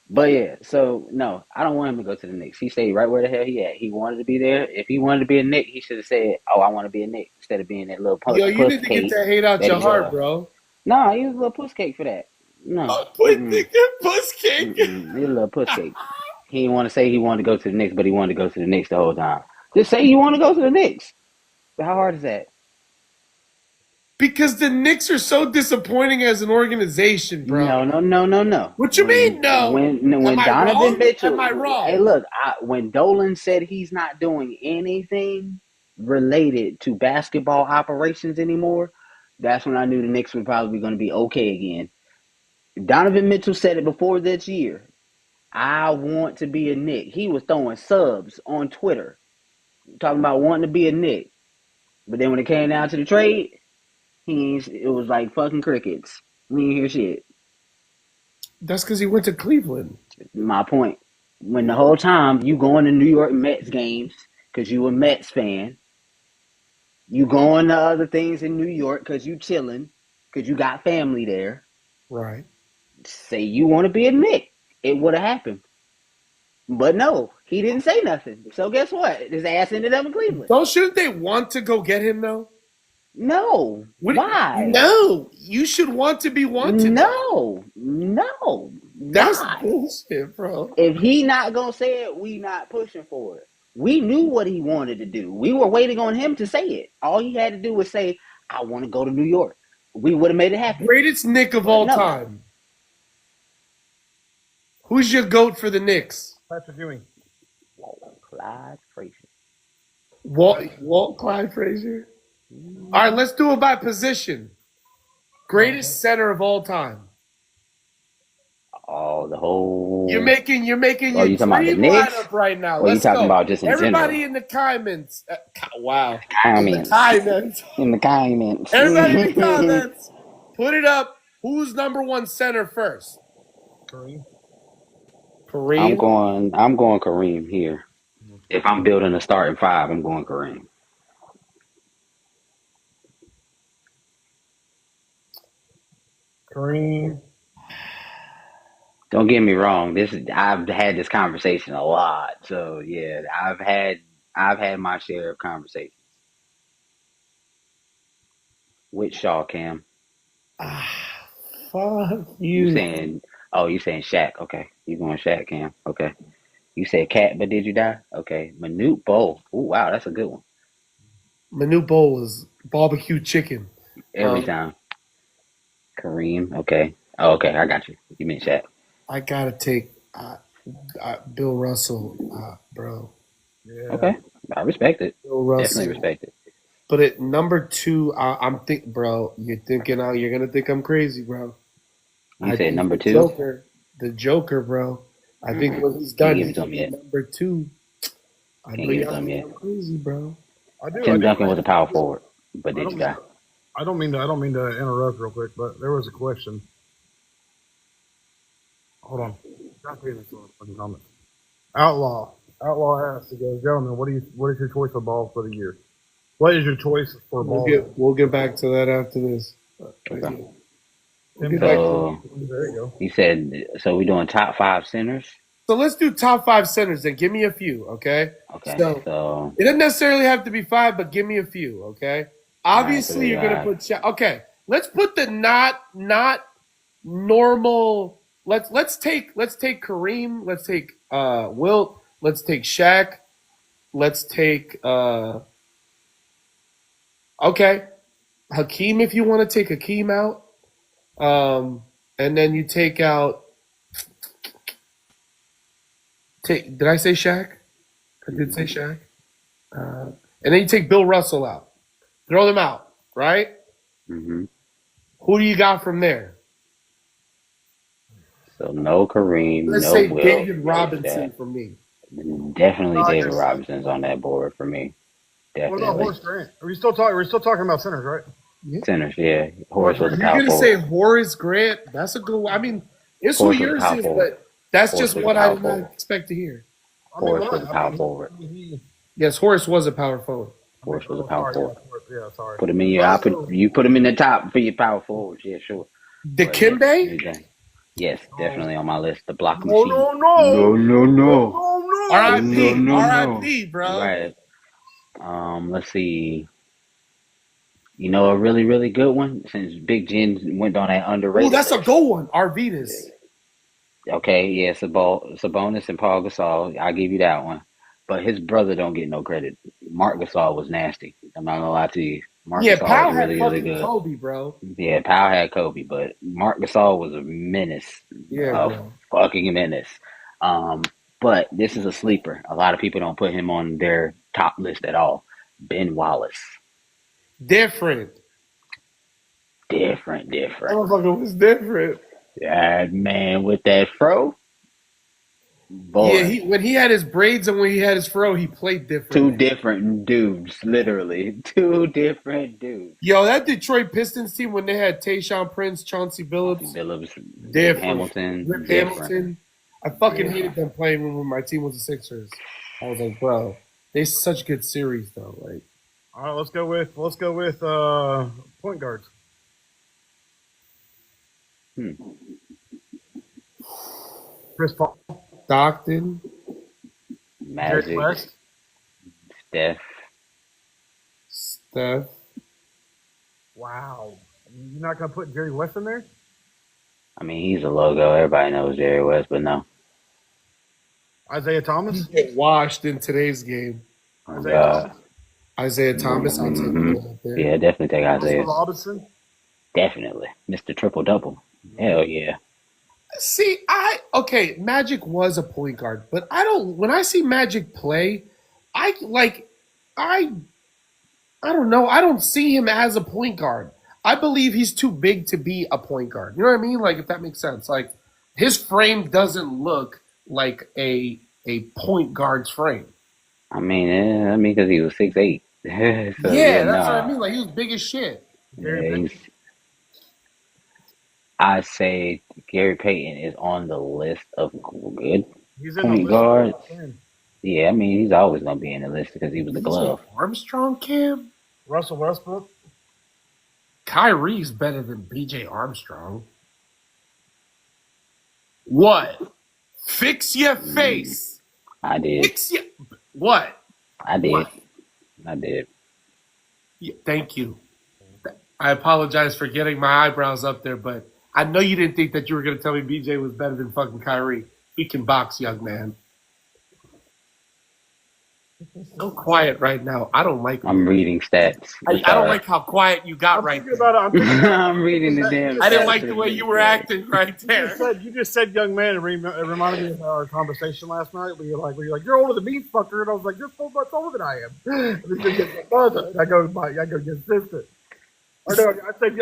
But yeah, so no, I don't want him to go to the Knicks. He stayed right where the hell he at. He wanted to be there. If he wanted to be a Knick, he should have said, "Oh, I want to be a Knick," instead of being that little Yo, you puss need to get cake that hate out that your he heart, was. bro. No, he was a little puss cake for that. No, Oh, put mm-mm, the puss cake. mm-mm. He was a little puss cake. He didn't want to say he wanted to go to the Knicks, but he wanted to go to the Knicks the whole time. Just say you want to go to the Knicks. How hard is that? Because the Knicks are so disappointing as an organization, bro. No, no, no, no, no. What you mean, no? Am When I Donovan wrong? Am Mitchell, I hey, wrong? look, when Dolan said he's not doing anything related to basketball operations anymore, that's when I knew the Knicks were probably going to be okay again. Donovan Mitchell said it before this year. I want to be a Knick. He was throwing subs on Twitter, talking about wanting to be a Knick. But then when it came down to the trade, it was like fucking crickets. We didn't hear shit. That's because he went to Cleveland. My point. When the whole time you going to New York Mets games because you a Mets fan, you going to other things in New York because you chilling, because you got family there. Right. Say you want to be a Knick, it would have happened. But no, he didn't say nothing. So guess what? His ass ended up in Cleveland. Shouldn't they want to go get him though? No. Why? No, you should want to be wanted. No. No. That's Why? bullshit, bro. If he not gonna say it, we not pushing for it. We knew what he wanted to do. We were waiting on him to say it. All he had to do was say, "I want to go to New York." We would have made it happen. Greatest Nick of But all no. time. Who's your GOAT for the Knicks? Patrick Ewing. Clyde Frazier. Walt Clyde Frazier? All right, let's do it by position. Greatest center of all time. Oh, the whole. You're making Oh, your you talking about the dream Knicks? lineup right now. Or you Let's talking go. about just in Everybody general? in the comments. Wow. Comments. Comments. In the comments. Everybody in the comments. Put it up. Who's number one center first? Kareem. I'm Kareem. going Kareem here. If I'm building a starting five, I'm going Kareem. Kareem. Don't get me wrong. I've had this conversation a lot. So yeah, I've had my share of conversations with Shaw Cam. Fuck You you. saying you saying Shaq, okay. You going Shaq Cam, okay. You said Cat, but did you die? Okay. Manute Bowl. Oh wow, that's a good one. Manute Bol was barbecue chicken. Every time. Kareem, okay. Oh, okay, I got you. You meant Shaq. I gotta take Bill Russell, bro. Yeah. Okay. I respect it. Bill Russell. Definitely respect it. But at number two, I'm bro. You're gonna think I'm crazy, bro. You said number two? The Joker, bro. I think what he's Can't done, give it he's to him yet. number two. I Can't know give it y'all to him think yet. I'm crazy, bro. Tim Duncan was a power forward, but did you die? I don't mean to interrupt real quick, but there was a question. Hold on. Outlaw has to go. Gentlemen, what is your choice of ball for the year? What is your choice for ball? We'll get back to that after this. Okay. Tim So there you go. you said so. We doing top 5 centers. So let's do top 5 centers. Then give me a few, okay? Okay. So So it doesn't necessarily have to be 5, but give me a few, okay? all right. So Obviously, we you're gonna got put okay. Let's put the not normal. Let's take Kareem. Let's take Wilt. Let's take Shaq. Let's take okay, Hakeem if you want to take Hakeem out. And then you take out. Did I say Shaq? I did say Shaq. And then you take Bill Russell out. Throw them out, right? hmm Who do you got from there? So no Kareem, Let's no say Will. David No Robinson Shaq. for me. Definitely David Nice. Robinson's on that board for me. What about Definitely. Horace Grant? We're still talking about centers, right? Centers, yeah. Horace was a You're power gonna say forward. Horace Grant? That's a good one. I mean, it's who Horace was a yours power is, forward. but that's Horace just was a what I power did not forward. expect to hear. Horace was a power forward. Yes, Horace was a power forward. Horace was a power forward. Yeah, sorry. Put him in your. You put him in the top for your power forwards. Yeah, sure. Dikembe? Yes, definitely on my list. The block No, machine. no, no. No. R.I.P. No. R.I.P. Bro. Right. Let's see. You know a really, really good one since Big Jen went on that Oh, underrated. that's a list. good one. Arvidas. Okay, yeah, Sabonis and Paul Gasol. I'll give you that one. But his brother don't get no credit. Mark Gasol was nasty. I'm not gonna lie to you. Mark Yeah, Gasol Powell was had really, really fucking good. Kobe, bro. Yeah, Powell had Kobe, but Mark Gasol was a menace. Yeah, A bro. fucking menace. But this is a sleeper. A lot of people don't put him on their top list at all. Ben Wallace. Different. Different. That motherfucker was different. That man with that fro. Boy. Yeah, when he had his braids and when he had his fro, he played different. Two different dudes, literally. Two different dudes. Yo, that Detroit Pistons team when they had Tayshaun Prince, Chauncey Billups, Billups, different. Hamilton, Rip different. Hamilton. I fucking hated them playing when my team was the Sixers. I was like, bro, they such good series though. Like, all right, let's go with point guards. Chris Paul, Stockton, Magic, Jerry West. Steph. Wow, you're not gonna put Jerry West in there? I mean, he's a logo. Everybody knows Jerry West, but no. Isaiah Thomas. Get washed in today's game. Oh, Isaiah God. Thomas. Isaiah Thomas, I'll take Mhm. it out there. Yeah, definitely take Isaiah. Russell Robinson. Definitely. Mr. Triple Double. Hell yeah. See, Magic was a point guard, but when I see Magic play, I don't know. I don't see him as a point guard. I believe he's too big to be a point guard. You know what I mean? Like, if that makes sense. Like, his frame doesn't look like a point guard's frame. I mean, because he was 6'8". So, That's what I mean. Like, he was big as shit. Yeah, I say Gary Payton is on the list of good He's in point the guards. list. Yeah, I mean, he's always going to be in the list because he was the glove. Armstrong, Cam? Russell Westbrook. Kyrie's better than BJ Armstrong. What? Fix your face. I did. Fix your... What? I did. What? I did. Yeah, thank you. I apologize for getting my eyebrows up there, but I know you didn't think that you were going to tell me BJ was better than fucking Kyrie. He can box, young man. So quiet right now. I don't like it. I'm reading stats. I don't like how quiet you got right there. I'm reading the damn. I didn't like the way you were acting right there. You just said young man. It reminded me of our conversation last night. Where you're like, you're older than me, fucker. And I was like, you're so much older than I am. And then you get my mother. And I go, your sister. Or no,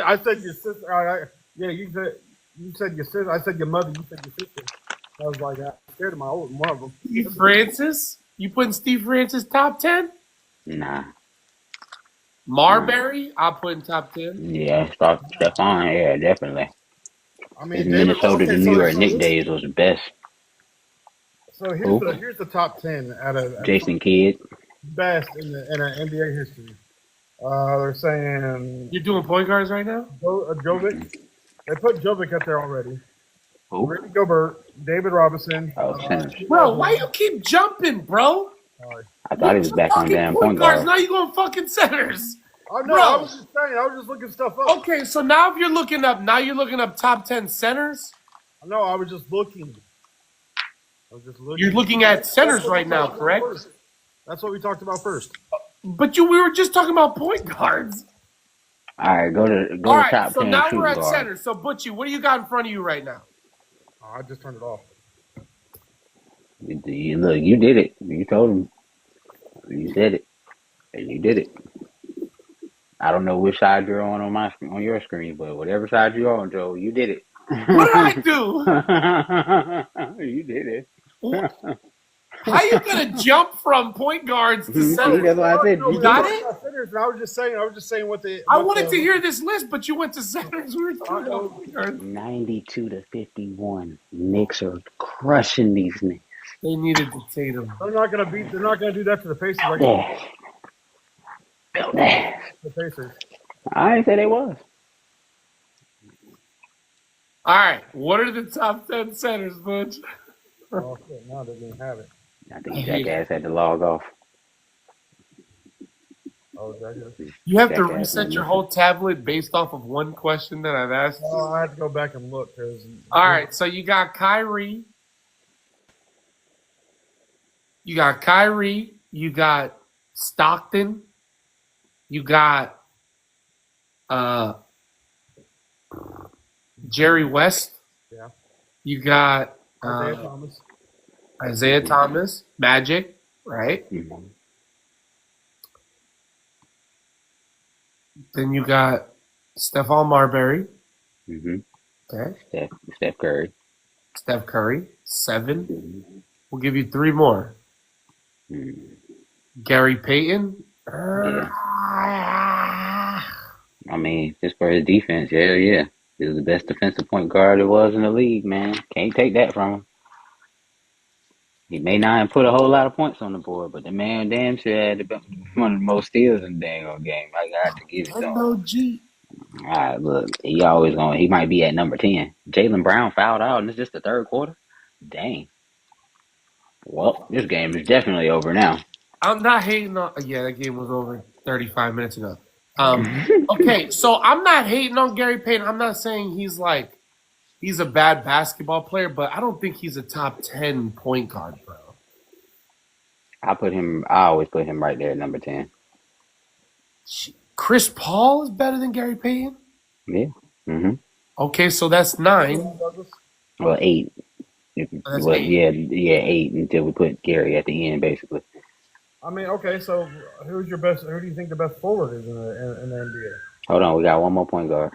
I said your sister. Yeah, you said your sister. I said your mother. You said your sister. I was like, I'm scared of one of them. Steve Francis? You putting Steve Francis top 10? Nah. Marbury? I'll put in top 10. Yeah, Stephon. Yeah, definitely. I mean, His Minnesota to New York Knicks days was the best. So here's the top 10 out of Jason Kidd. best in the NBA history. They're saying You're doing point guards right now? Jovic. They put Jovic up there already. Who? Rudy Gobert, David Robinson. Oh, centers. Bro, why you keep jumping, bro? I thought he was back on damn point guards. guard. Now you going fucking centers. Oh no, Bro. I was just saying. I was just looking stuff up. Okay, so now if you're looking up, top 10 centers. No, I was just looking. You're looking at centers right now, correct? That's what we talked about first. But we were just talking about point guards. All right, go to All right, top 10 so now shooting we're at guard. centers. So Butchie, what do you got in front of you right now? Oh, I just turned it off. Look, you did it. You told him. You said it, and you did it. I don't know which side you're on your screen, but whatever side you're on, Joe, you did it. What did I do? You did it. How you gonna jump from point guards to centers? That's what I said. You got it? I was just saying what the. I wanted to hear this list, but you went to centers. We were talking about point guards. 92-51. Knicks are crushing these Knicks. They needed to Tatum. They're not gonna do that to the Pacers. Like the Pacers. I didn't say they was. All right, what are the top 10 centers, Butch? Oh shit! Now they didn't have it. I think Jackass had to log off. Oh, Jackass. You have to reset your whole tablet based off of one question that I've asked. Oh, I have to go back and look. All right, so you got Kyrie. You got Stockton. You got Jerry West. Yeah. You got Isaiah Thomas, Magic, right? Mm-hmm. Then you got Stephon Marbury. Mm-hmm. Okay. Steph Curry. Steph Curry, 7. We'll give you 3 more. Mm-hmm. Gary Payton. Yeah. I mean, just for his defense, yeah. He was the best defensive point guard there was in the league, man. Can't take that from him. He may not have put a whole lot of points on the board, but the man damn sure had one of the most steals in the dang game. I got to give it to him. G. All right, look, he might be at number 10. Jaylen Brown fouled out, and it's just the third quarter? Dang. Well, this game is definitely over now. I'm not hating on. Yeah, that game was over 35 minutes ago. Okay, so I'm not hating on Gary Payton. I'm not saying he's a bad basketball player, but I don't think he's a top 10 point guard, bro. I always put him right there at number 10. Chris Paul is better than Gary Payton? Yeah. Mm-hmm. Okay, so that's 9. Well, 8. That's Well, 8. yeah, 8 until we put Gary at the end, basically. I mean, okay, so who do you think the best forward is in the NBA? Hold on, we got one more point guard.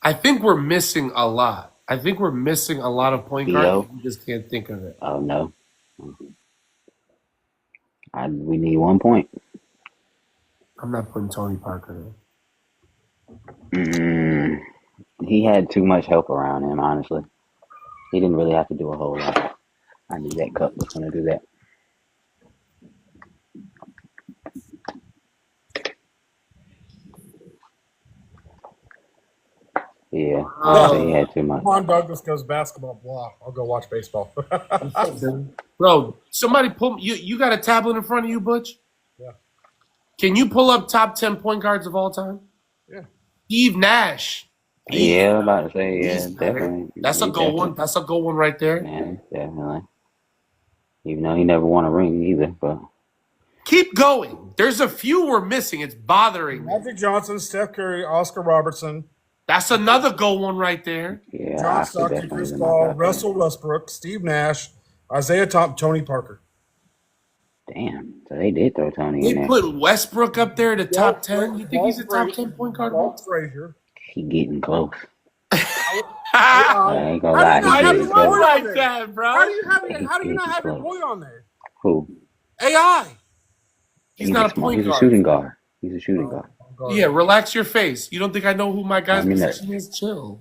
I think we're missing a lot. I think we're missing a lot of point guards. We just can't think of it. Oh, no. We need 1 point. I'm not putting Tony Parker in. He had too much help around him, honestly. He didn't really have to do a whole lot. I knew that Cup was going to do that. Yeah, he had too much. Ron Douglas goes basketball. Blah. I'll go watch baseball. Bro, somebody pull you got a tablet in front of you, Butch? Yeah. Can you pull up top 10 point guards of all time? Yeah. Steve Nash. Yeah, I'm about to say, yeah, definitely. That's a goal one. That's a goal one right there. Yeah, definitely. Even though he never won a ring either, but keep going. There's a few we're missing. It's bothering me. Magic Johnson, Steph Curry, Oscar Robertson. That's another goal one right there. Yeah, John Stockton, Chris Paul, Russell Westbrook, Steve Nash, Isaiah Thomas, Tony Parker. Damn, so they did throw Tony They in there. put Westbrook up there to top 10. You think he's a top 10 point guard? Walt Frazier. He getting close. I ain't gonna lie. didn't look like that, bro. How do you not have your boy on there? Who? AI. He's not a point He's guard. a shooting guard. He's a shooting guard. Yeah, relax your face. You don't think I know who my guy's Calm me position is? Chill.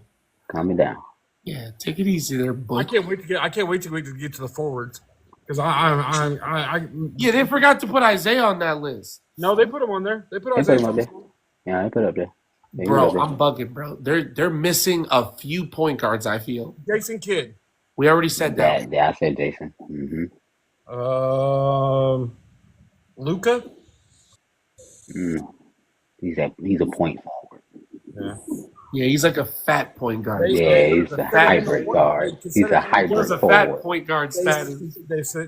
Calm me down. Yeah, take it easy there, I Butch. can't wait to get to the forwards because Yeah, they forgot to put Isaiah on that list. No, they put him on there. They put They put Isaiah him up there. Thomas. Yeah, they put up there. They put Bro, up there. I'm bugging, bro. They're missing a few point guards, I feel. Jason Kidd. We already said that. Yeah, I said Jason. Luca. He's a point forward. Yeah, he's like a fat point guard. Yeah, he's a hybrid guard. He's a He hybrid was a fat forward. point guard status.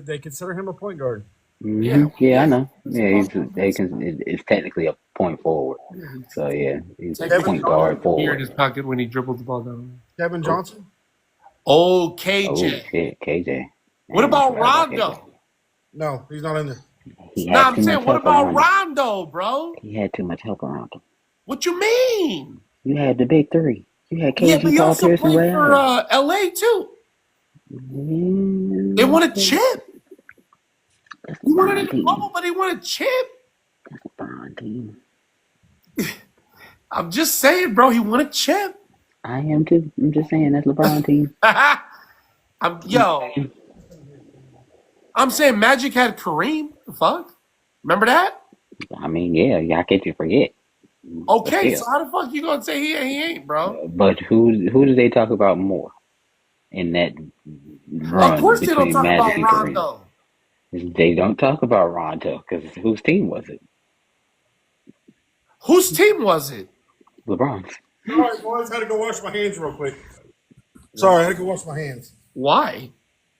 They consider him a point guard. Yeah, I know. Yeah, it's technically a point forward. So yeah, he's a point guard Here in forward. his pocket when he dribbled the ball down. Kevin Johnson. Oh, Oh KJ. shit, KJ. What about Forgot Rondo? No, he's not in there. He Nah, had I'm too saying, much what help about around him. Rondo, bro? He had too much help around him. What you mean? You had the big three. You had Yeah, KG, but he Paul also Pierce, and played Ray for Allen. LA too. They won a chip. He won it in the bubble, but he won a chip. LeBron team. I'm just saying, bro, he won a chip. I am too. I'm just saying that's LeBron team. I'm saying Magic had Kareem. The fuck? Remember that? I mean, yeah, I can't you forget. Okay, Yeah. so how the fuck you gonna say he ain't, bro? But who do they talk about more in that run Of course they don't between talk Magic about and Kareem? Rondo. They don't talk about Rondo because whose team was it? Whose team was it? LeBron's. All right, boys, had to go wash my hands real quick. Sorry, I had to go wash my hands. Why?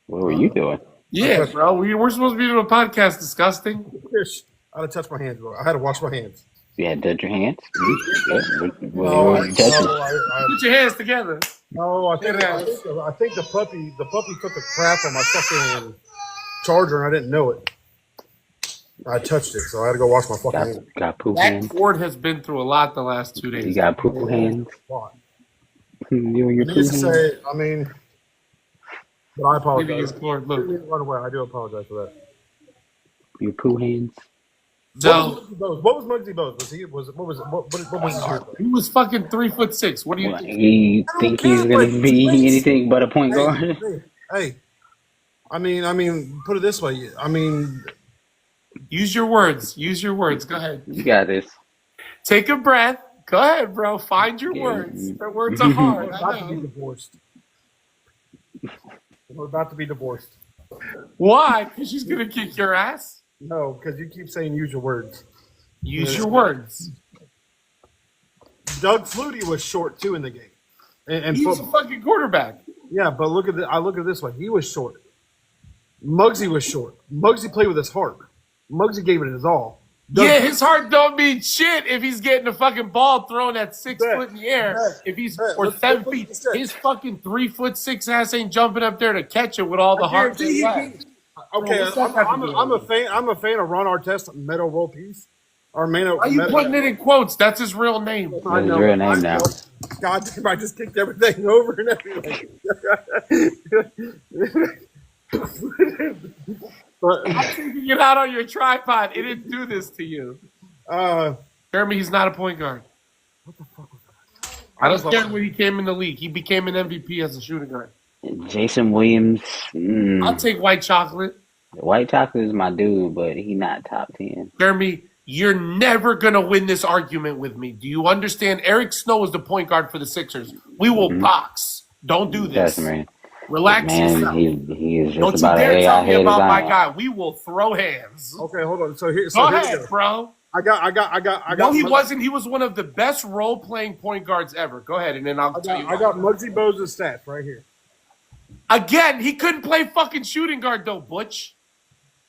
What were you doing? Yeah, bro, we're supposed to be doing a podcast. Disgusting. I had to touch my hands, bro. I had to wash my hands. You had to touch your hands? Yeah. What No, were you touching? Put your hands together. I think the puppy took a crap on my fucking charger and I didn't know it. I touched it, so I had to go wash my fucking hands. Got poop That hands? Ford has been through a lot the last 2 days. You got poop hands? You and your poo Needless to hands? say, but I Maybe apologize. it's Ford. Look. Run away. I do apologize for that. Your poo hands? So What was Muggsy Bogues? What was his year? he was fucking 3'6". What do you What, think? you think he's gonna be anything but a point guard? Hey, I mean, put it this way. Use your words. Use your words. Go ahead. You got this. Take a breath. Go ahead, bro. Find your Yeah. words. Their words are hard. we're I about to be know. divorced. We're about to be divorced. Why? Because she's gonna kick your ass. No, because you keep saying use your words. Use your words. Doug Flutie was short too in the game, and He's a fucking quarterback. yeah, but I look at it this way. He was short. Muggsy was short. Muggsy played with his heart. Muggsy gave it his all. Yeah, his heart don't mean shit if he's getting a fucking ball thrown at 6 Bet. foot in the air. Bet. If he's Bet. or Let's 7 look feet, at the stats. his fucking 3'6" ass ain't jumping up there to catch it with all the heart. guarantee he left. can- Okay, Bro, what's that got to do I'm a with fan. I'm a fan of Ron Artest, Meadow World Peace, or Meadow. Why are you putting it in quotes? That's his real name. That's his real name now. God damn, I just kicked everything over and everything. But I'm taking it out on your tripod. It didn't do this to you. Jeremy, he's not a point guard. What the fuck was that? I don't care when he came in the league. He became an MVP as a shooting guard. Jason Williams. I'll take white chocolate. White chocolate is my dude, but he not top 10. Jeremy, you're never going to win this argument with me. Do you understand? Eric Snow is the point guard for the Sixers. We will box. Don't do this. Yes, man. Relax yourself. Man, he is just Don't you about dare an tell AI me head about my design. guy. We will throw hands. okay, hold on. So here, Go here we ahead, go. bro. I got. No, he wasn't. He was one of the best role-playing point guards ever. Go ahead, and then I'll tell you. I got Muggsy Bogues' stats right here. Again, he couldn't play fucking shooting guard, though, Butch.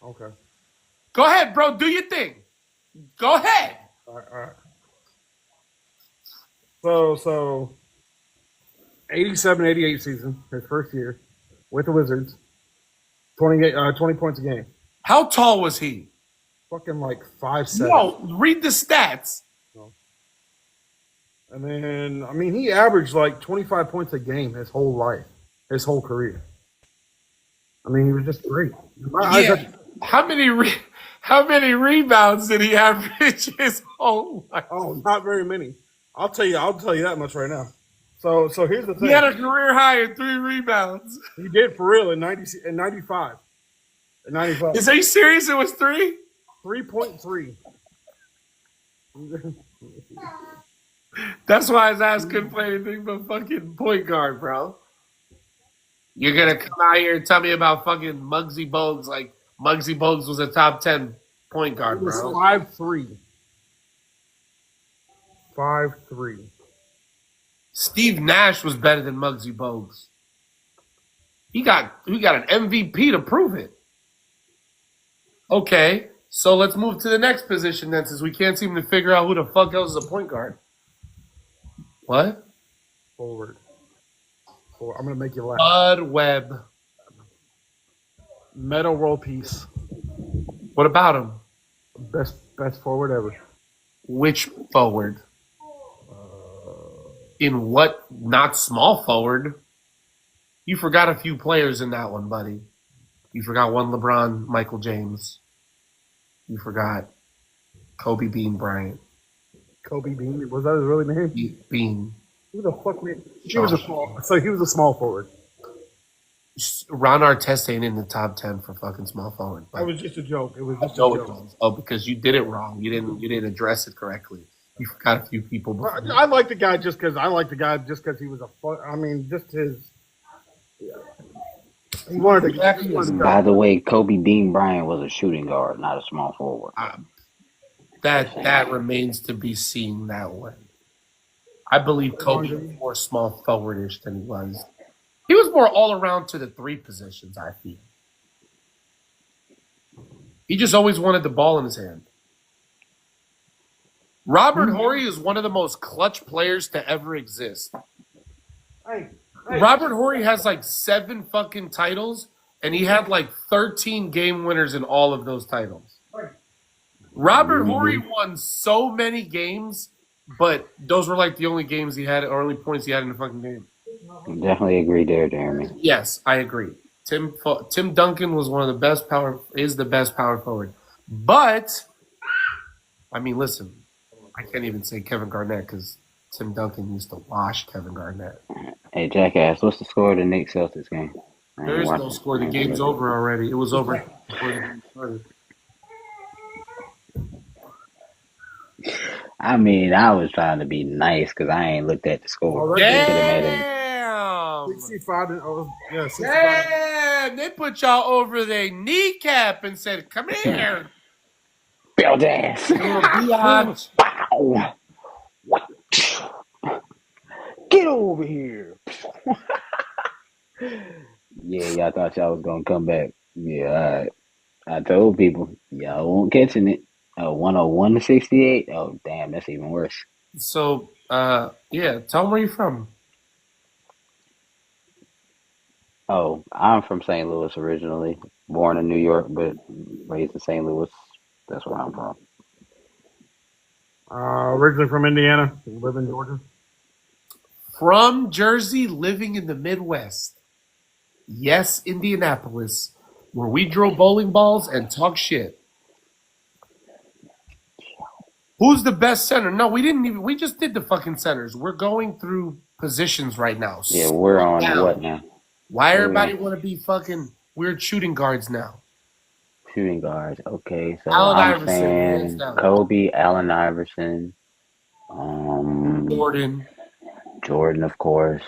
Okay. Go ahead, bro. Do your thing. Go ahead. All right. So 87-88 season, his first year with the Wizards. 20 points a game. How tall was he? Fucking like 5'7". No, read the stats. And then, he averaged like 25 points a game his whole life, his whole career. He was just great. How many rebounds did he average his whole life? Oh, not very many. I'll tell you that much right now. So here's the thing. He had a career high in 3 rebounds. He did for real in 95. In 95. Are you serious? It was 3? 3.3. That's why his ass couldn't play anything but fucking point guard, bro. You're gonna come out here and tell me about fucking Muggsy Bogues like Muggsy Bogues was a top 10 point It guard, was bro. 5'3". 5'3". Steve Nash was better than Muggsy Bogues. He got an MVP to prove it. Okay, so let's move to the next position then, since we can't seem to figure out who the fuck else is a point guard. What? Forward. I'm gonna make you laugh. Bud Webb. Metal world peace. What about him? Best forward ever. Which forward? In what? Not small forward. You forgot a few players in that one, buddy. You forgot one LeBron, Michael James. You forgot Kobe Bean Bryant. Kobe Bean. Was that his really name? Bean. Who the fuck man? He was a small forward. Ron Artest ain't in the top 10 for fucking small forward. That was just a joke. It was just a joke. Oh, because you did it wrong. You didn't address it correctly. You forgot a few people. Before. I like the guy just because he was just his. Yeah. He wanted to. By the way, Kobe Bean Bryant was a shooting guard, not a small forward. That remains to be seen that way. I believe Kobe was more small forwardish than he was. He was more all around to the three positions, I feel. He just always wanted the ball in his hand. Robert Horry is one of the most clutch players to ever exist. Robert Horry has like 7 fucking titles, and he had like 13 game winners in all of those titles. Robert Horry won so many games, but those were like the only games he had, or only points he had in the fucking game. Definitely agree there, Jeremy. Yes, I agree. Tim Duncan was one of the best the best power forward. But, I mean, listen, I can't even say Kevin Garnett because Tim Duncan used to wash Kevin Garnett. Hey, Jackass, what's the score of the Knicks Celtics game? There is no score. The game's over already. It was over before the game started. I mean, I was trying to be nice because I ain't looked at the score. Damn! 65. Yeah, 65. Damn! They put y'all over their kneecap and said, "Come here, Belt ass. biatch." Wow. Get over here. Yeah, y'all thought y'all was going to come back. Yeah, all right. I told people, y'all won't catching it. 101 to 68. Oh, damn, that's even worse. So, yeah, tell them where you're from. Oh, I'm from St. Louis originally. Born in New York, but raised in St. Louis. That's where I'm from. Originally from Indiana. Live in Georgia. From Jersey, living in the Midwest. Yes, Indianapolis, where we drove bowling balls and talk shit. Who's the best center? No, we just did the fucking centers. We're going through positions right now. Yeah, we're on what now? Why everybody want to be fucking weird shooting guards now? Shooting guards. Okay, so Allen I'm Iverson, saying hands down. Kobe, Allen Iverson, Jordan, of course,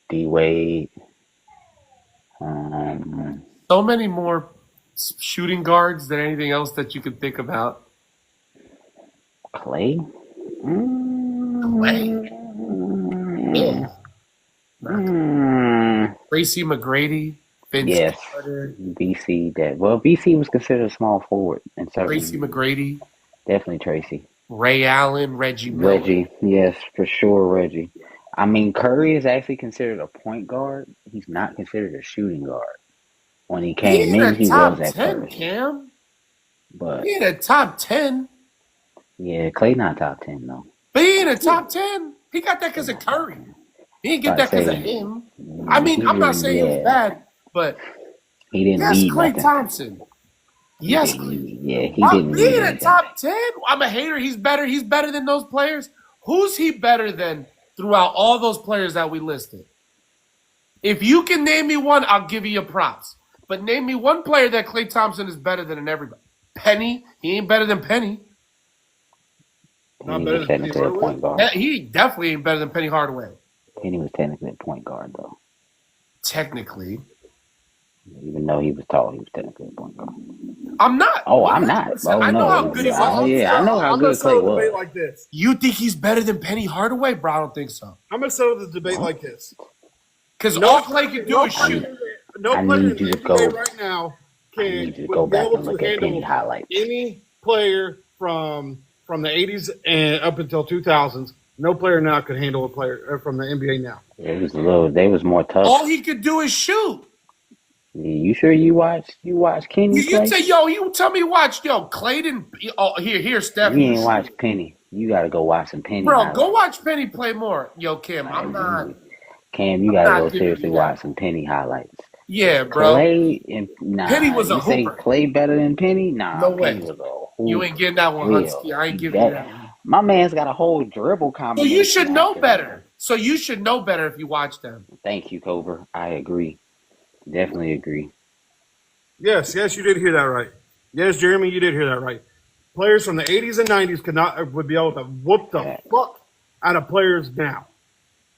D Wade. So many more shooting guards than anything else that you could think about. Clay? Clay? Yeah. Tracy McGrady, Vince Yes, Carter, BC. BC was considered a small forward, and Tracy McGrady, definitely Tracy. Ray Allen, Reggie Miller. Reggie, yes, for sure, Reggie. I mean, Curry is actually considered a point guard. He's not considered a shooting guard. When he came in, he was at 10, first. Cam. But He in a top 10. yeah, Clay not top 10 though. But he in a top 10. He got that because of Curry. He didn't get that because of him. I mean, I'm not saying he was bad, but he didn't yes, lead Klay nothing. Thompson. Yes, he didn't he lead in a anything. top 10. I'm a hater. He's better. He's better than those players. Who's he better than throughout all those players that we listed? If you can name me one, I'll give you your props. But name me one player that Klay Thompson is better than everybody. Penny, he ain't better than Penny. Not Penny better was than Penny technically a Hardaway. point guard. Yeah, he definitely ain't better than Penny Hardaway. Penny was technically a point guard, though. Technically. Even though he was tall, he was technically a point guard. I'm not. Oh, I'm not. 100%. Oh, I know no. how good he Oh, was. yeah, I know how I'm gonna good Clay settle the debate was. like this. You think he's better than Penny Hardaway? Bro, I don't think so. I'm gonna settle the debate like this. Because all Clay can do is player, shoot. no I player in need the you to NBA go- right now I need you to would go be back able and to look at Penny handle highlights. any player from the 80s and up until 2000s. No player now could handle a player from the NBA now. It was a little. They was more tough. All he could do is shoot. You sure you watch Kenny You play? say, yo, you tell me watch, yo, Clayton. Oh, here, Steph. You ain't watch Penny. You gotta go watch some Penny. Bro, highlights. go watch Penny play more. Yo, Kim, I'm not. Cam, you I'm gotta not go giving seriously you that. watch some Penny highlights. Yeah, bro. Clay and Penny was a you say hooper. Clay better than Penny? Nah, No way. Penny was a hooper. You ain't getting that one, Husky. I ain't giving you that one. My man's got a whole dribble So combination. you should know after better. that. So you should know better if you watch them. Thank you, Cobra. I agree. Definitely agree. Yes, you did hear that right. Yes, Jeremy, you did hear that right. Players from the 80s and 90s would be able to whoop the fuck out of players now.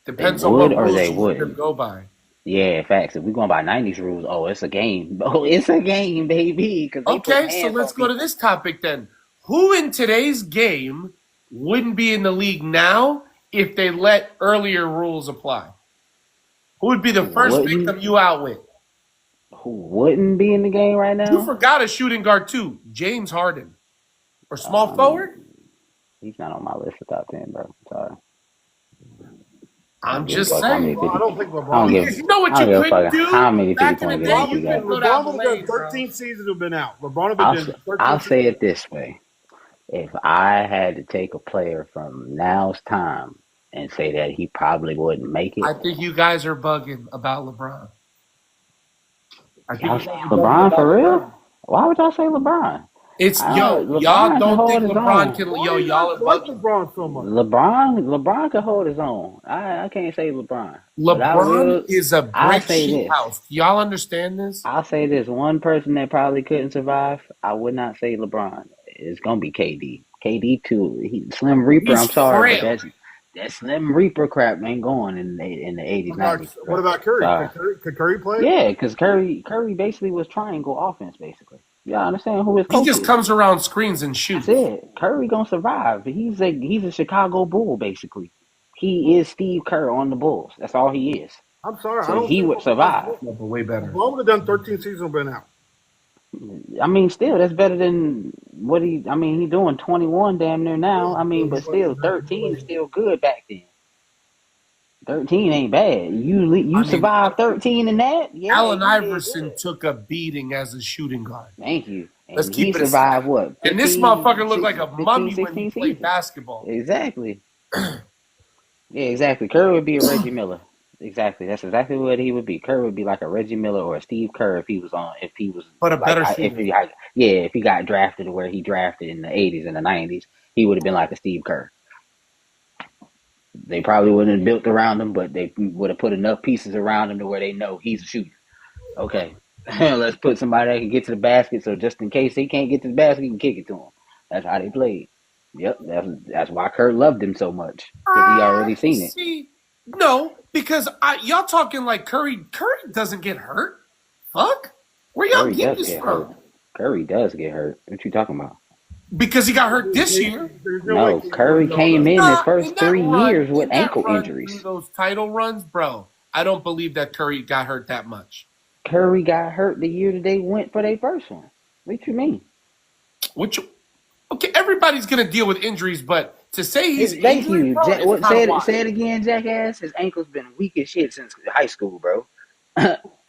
Depends They on would what or rules they you wouldn't. go by. Yeah, facts. If we're going by 90s rules, it's a game. Oh, it's a game, baby. 'Cause they put Okay, so hands let's on go to people. this topic then. Who in today's game wouldn't be in the league now if they let earlier rules apply? Who would be the first Wouldn't? victim you out with? Who wouldn't be in the game right now? You forgot a shooting guard too, James Harden. Or small forward? He's not on my list of top 10, bro. Sorry. I'm give just a fuck how many saying. Well, I don't think I don't LeBron. give- Because you know what I you don't give a couldn't fuck do? how many Back in 50 the point day, games you he couldn't got. go down LeBron the would have lane, done bro. 13 seasons have been out. LeBron would I'll, have done 13 I'll say seasons. it this way. If I had to take a player from now's time and say that he probably wouldn't make it, I think you guys are bugging about LeBron. I think y'all you say guys are bugging LeBron about for real? LeBron. Why would y'all say LeBron? It's y'all LeBron can don't hold think his LeBron own. can. Why Yo, do you y'all are guys like bugging. LeBron so much? LeBron can hold his own. I can't say LeBron. But LeBron is a I'll brick say shit this. house. Do y'all understand this? I'll say this. One person that probably couldn't survive, I would not say LeBron. It's going to be KD. KD, too. Slim Reaper, He's I'm sorry, frail. but that Slim Reaper crap ain't going in the 80s, 90s. What about Curry? Sorry. Could Curry play? Yeah, because Curry basically was triangle offense, basically. Y'all understand who his He coach just is? comes around screens and shoots. That's it. Curry gonna survive. He's a Chicago Bull, basically. He is Steve Kerr on the Bulls. That's all he is. I'm sorry. I So don't he think would survive. Yeah, but way better. LeBron would have done 13 seasons and been out. I mean, still, that's better than what he. I mean, he's doing 21 damn near now. I mean, but still, 13 is still good back then. 13 ain't bad. You survived 13 in that? Yeah. Allen you did Iverson good. took a beating as a shooting guard. Thank you. And Let's keep he it survived what? 15, And this motherfucker looked like a 15, mummy when 16 he played seasons. basketball. Exactly. Yeah, exactly. Curry would be a Reggie Miller. Exactly. That's exactly what he would be. Curry would be like a Reggie Miller or a Steve Kerr if he was But a like, better if shooter. if he got drafted where he drafted in the 80s and the 90s, he would have been like a Steve Kerr. They probably wouldn't have built around him, but they would have put enough pieces around him to where they know he's a shooter. Okay. Let's put somebody that can get to the basket so just in case he can't get to the basket, he can kick it to him. That's how they played. Yep, that's why Kurt loved him so much. Because he already seen it. See, no, because y'all talking like Curry. Curry doesn't get hurt. Fuck. Where y'all Curry get does this get from? hurt. Curry does get hurt. What you talking about? Because he got hurt this year. There's No, way Curry came in his first In that 3 run- years with in that ankle run injuries. through those title runs, bro. I don't believe that Curry got hurt that much. Curry got hurt the year that they went for their first one. What you mean? Okay, everybody's gonna deal with injuries, but to say he's Thank injury you. prone is kinda wild. Say it again, jackass. His ankle's been weak as shit since high school, bro.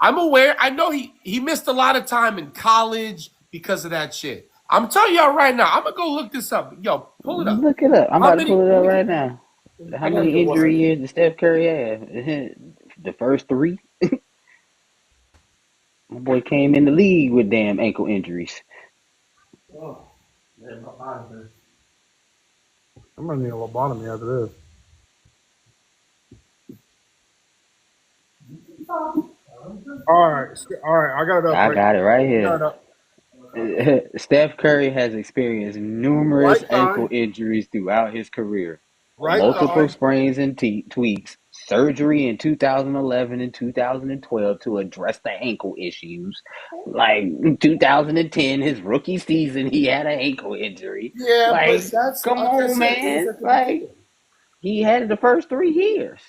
I'm aware. I know he missed a lot of time in college because of that shit. I'm telling y'all right now. I'm gonna go look this up. Yo, pull it up. Look it up. I'm How about to pull it up right now. How I gotta many get one. injury years did Steph Curry have? The first 3? My boy came in the league with damn ankle injuries. I'm gonna need a lobotomy after this. All right. I got it up. I got it right Got it here. up. Steph Curry has experienced numerous Right ankle thigh, injuries throughout his career. right Multiple thigh. sprains and tweaks, surgery in 2011 and 2012 to address the ankle issues. Like 2010, his rookie season, he had an ankle injury. Yeah, but Like, that's come like I on, said. It was man. at the Like, beginning. he had it the first 3 years,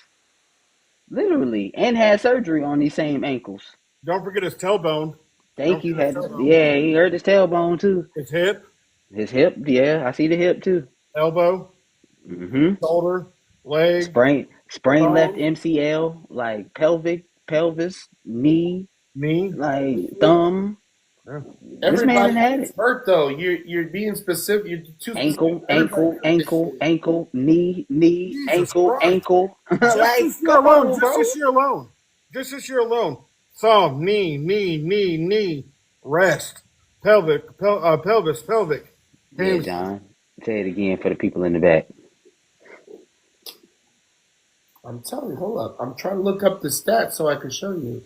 literally, and had surgery on these same ankles. Don't forget his tailbone. Don't Thank you. forget his Had tailbone. yeah, he hurt his tailbone too. His hip, His hip, yeah, I see the hip too. elbow, Mm-hmm. shoulder, leg, Sprain left thumb, MCL, like pelvis, knee, knee. like thumb. Yeah. This man Everybody had gets it. hurt though. You're being specific. You're too specific. Ankle, Everybody ankle, got this ankle, shit. ankle, knee, Jesus ankle, Christ. ankle. Just Like, this year come alone. on, Just bro. this year alone. Just this year alone. Thumb, knee, rest, pelvis, pelvic, Yeah, hamstring. John. Say it again for the people in the back. I'm telling you, hold up. I'm trying to look up the stats so I can show you.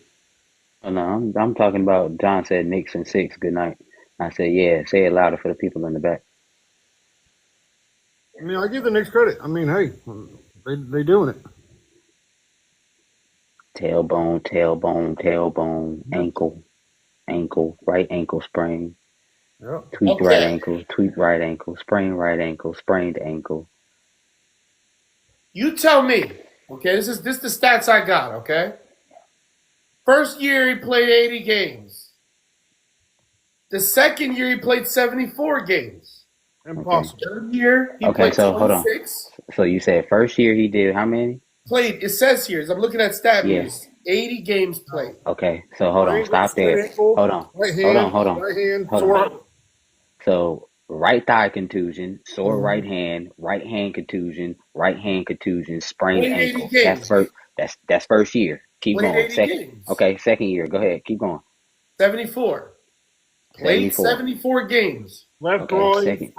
Oh, no, I'm talking about John said Knicks and 6. Good night. I said, yeah, say it louder for the people in the back. I mean, I give the Knicks credit. I mean, hey, they doing it. Tailbone, ankle, right ankle sprain, Yeah. tweaked right Okay. ankle, tweaked right ankle, sprained ankle. You tell me. Okay, this is the stats I got, okay? First year he played 80 games. The second year he played 74 games. Impossible. Third year he Okay, played so hold on. 26. So you said first year he did how many? Played, it says here, as I'm looking at stat Yeah. meters, 80 games played. Okay, so hold on. Stop Sprained there. ankle, Hold on. right Hold hand, on. right hand, Hold sore. on. So right thigh contusion, sore right hand contusion, sprained Played 80 ankle. games. That's first year. Keep Played going. 80 Second. games. Okay, second year. Go ahead. Keep going. 74. Played 74. 74 games. Left Okay, groin, second.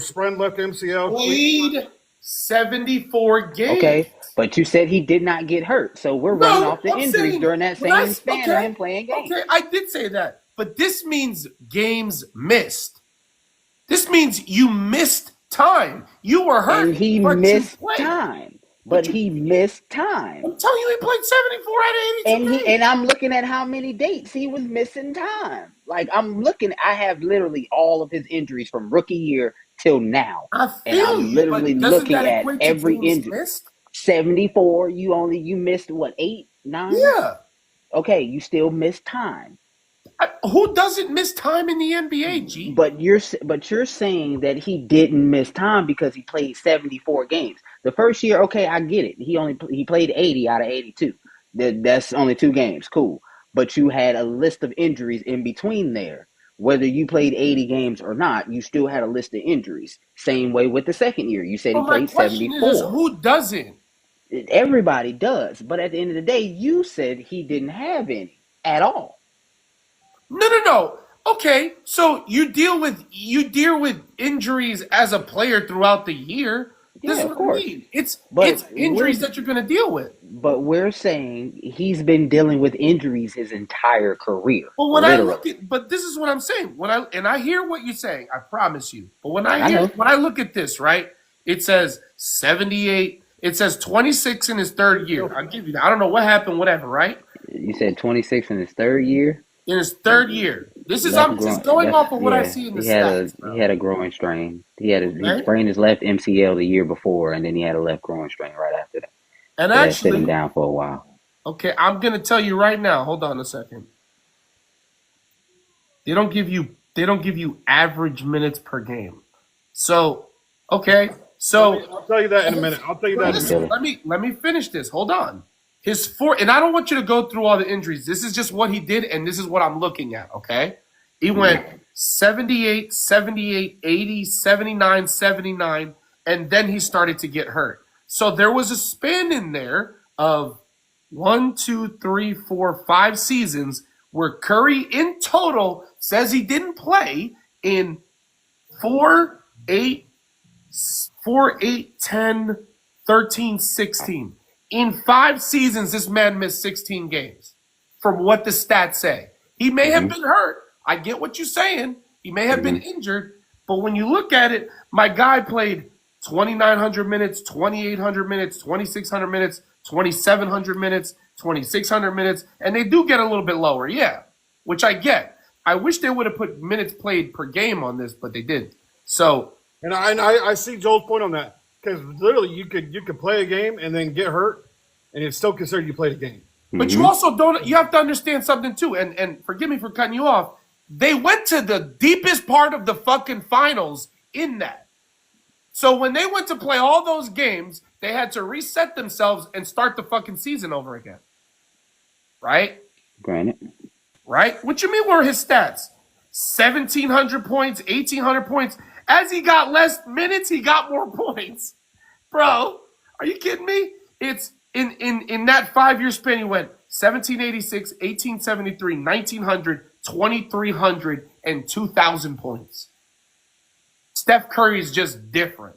sprained left MCL. Played 74 games. Okay, but you said he did not get hurt, so we're running No, off the I'm injuries saying during that when I same span of him playing games. okay, I did say that, but this means games missed. This means you missed time. You were hurt, And he but missed you played. time. But he missed time. I'm telling you, he played 74 out of 82 games. And I'm looking at how many dates he was missing time. Like I have literally all of his injuries from rookie year till now. I And feel I'm you, literally but doesn't looking that at equate to every games injury. missed? 74, you missed what, 8, 9? Yeah. Okay, you still missed time. Who doesn't miss time in the NBA, G? But you're saying that he didn't miss time because he played 74 games. The first year, okay, I get it. He played 80 out of 82. That's only 2 games, cool. But you had a list of injuries in between there. Whether you played 80 games or not, you still had a list of injuries. Same way with the second year. You said he Well, my played question 74. is who doesn't? Everybody does. But at the end of the day, you said he didn't have any at all. No. Okay, so you deal with injuries as a player throughout the year. This Yeah, is of what I course. mean. It's But injuries that you're going to deal with. But we're saying he's been dealing with injuries his entire career. But when literally. but this is what I'm saying. I hear what you're saying, I promise you. But when I know. when I look at this, right? It says 78. It says 26 in his third year. I'll give you that. I don't know what happened, whatever, right? You said 26 in his third year? In his third year. This is Left I'm just going off of what I see in the stats. He had a growing strain. He Right? sprained his left MCL the year before, and then he had a left growing strain right after that. And So that set him actually, down for a while. okay, I'm gonna tell you right now. Hold on a second. They don't give you average minutes per game. So, okay, so I'll tell you that in a minute. listen, let me finish this. Hold on. And I don't want you to go through all the injuries. This is just what he did, and this is what I'm looking at, okay? He went 78, 78, 80, 79, 79, and then he started to get hurt. So there was a span in there of 1, 2, 3, 4, 5 seasons where Curry in total says he didn't play in 4, 8, 10, 13, 16. In 5 seasons, this man missed 16 games from what the stats say. He may have been hurt. I get what you're saying. He may have been injured, but when you look at it, my guy played 2,900 minutes, 2,800 minutes, 2,600 minutes, 2,700 minutes, 2,600 minutes, and they do get a little bit lower, yeah, which I get. I wish they would have put minutes played per game on this, but they didn't. So, and I see Joel's point on that because literally you could play a game and then get hurt, and it's still considered you played a game. but you also don't. You have to understand something too. And forgive me for cutting you off. They went to the deepest part of the fucking finals in that. So when they went to play all those games, they had to reset themselves and start the fucking season over again. Right? Granted. Right? What you mean were his stats? 1,700 points, 1,800 points. As he got less minutes, he got more points. Bro, are you kidding me? It's in that 5-year span, he went 1,786, 1,873, 1,900, 2,300, and 2,000 points. Steph Curry is just different.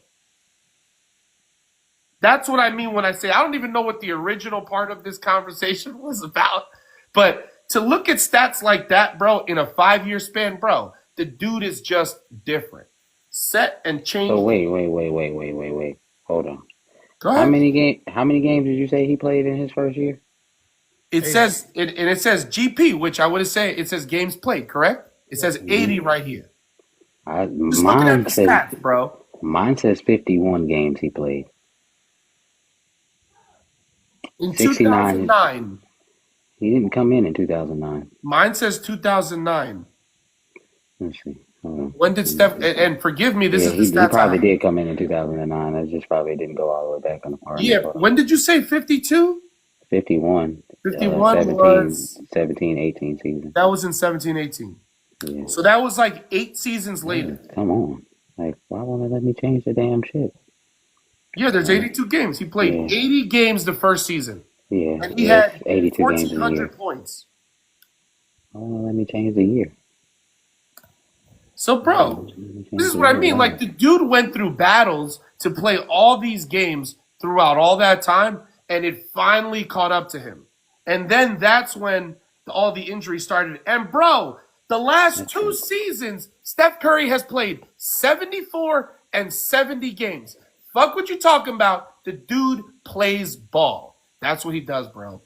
That's what I mean when I say I don't even know what the original part of this conversation was about. But to look at stats like that, bro, in a 5-year span, bro, the dude is just different. Set and change. So wait. Hold on. Go ahead. How many games did you say he played in his first year? It says it says GP, which I would say it says games played, correct? It says 80 right here. Just looking at the stats, bro. Mine says 51 games he played. In 2009. He didn't come in 2009. Mine says 2009. Let's see. Hold on. When did Steph? And forgive me, this is the stats. He probably did come in 2009. I just probably didn't go all the way back on the part. Yeah. When did you say 52? 51. 51 was 17-18 season. That was in 17-18. Yeah. So that was like 8 seasons later. Come on. Like, why won't they let me change the damn shit? Yeah, there's 82 games. He played 80 games the first season. Yeah. And he had 82 games a year. 1,400 points. Why won't they let me change the year? So, bro, this is what I mean. Like, the dude went through battles to play all these games throughout all that time, and it finally caught up to him. And then that's when all the injuries started. And, bro, the last 2 seasons, Steph Curry has played 74 and 70 games. Fuck what you talking about. The dude plays ball. That's what he does, bro.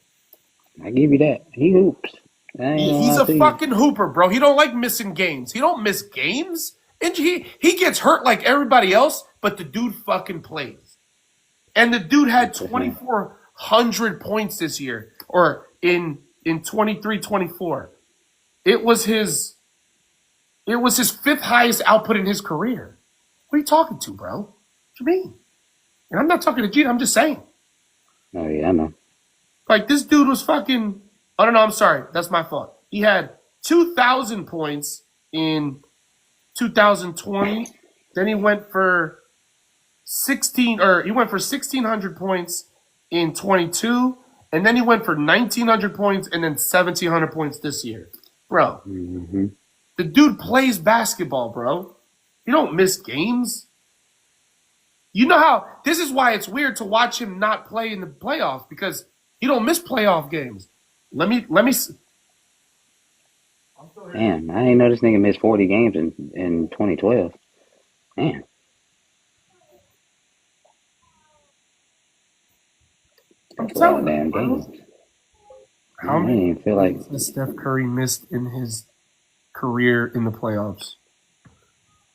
I give you that. He hoops. He's a fucking hooper, bro. He don't like missing games. He don't miss games. And he gets hurt like everybody else, but the dude fucking plays. And the dude had 2,400 points this year, or in 23-24. It was his 5th highest output in his career. What are you talking to, bro? What you mean? And I'm not talking to Jete. I'm just saying. Oh, yeah, I know. Like, this dude was fucking... Oh, no, I'm sorry. That's my fault. He had 2,000 points in 2020. Then he went for 1,600 points in 22. And then he went for 1,900 points and then 1,700 points this year. Bro, the dude plays basketball, bro. You don't miss games. You know how this is why it's weird to watch him not play in the playoffs, because he don't miss playoff games. Let me. Damn, I didn't know this nigga missed 40 games in 2012. Man. I'm telling you, damn bro. games. How many feel like has Steph Curry missed in his career in the playoffs?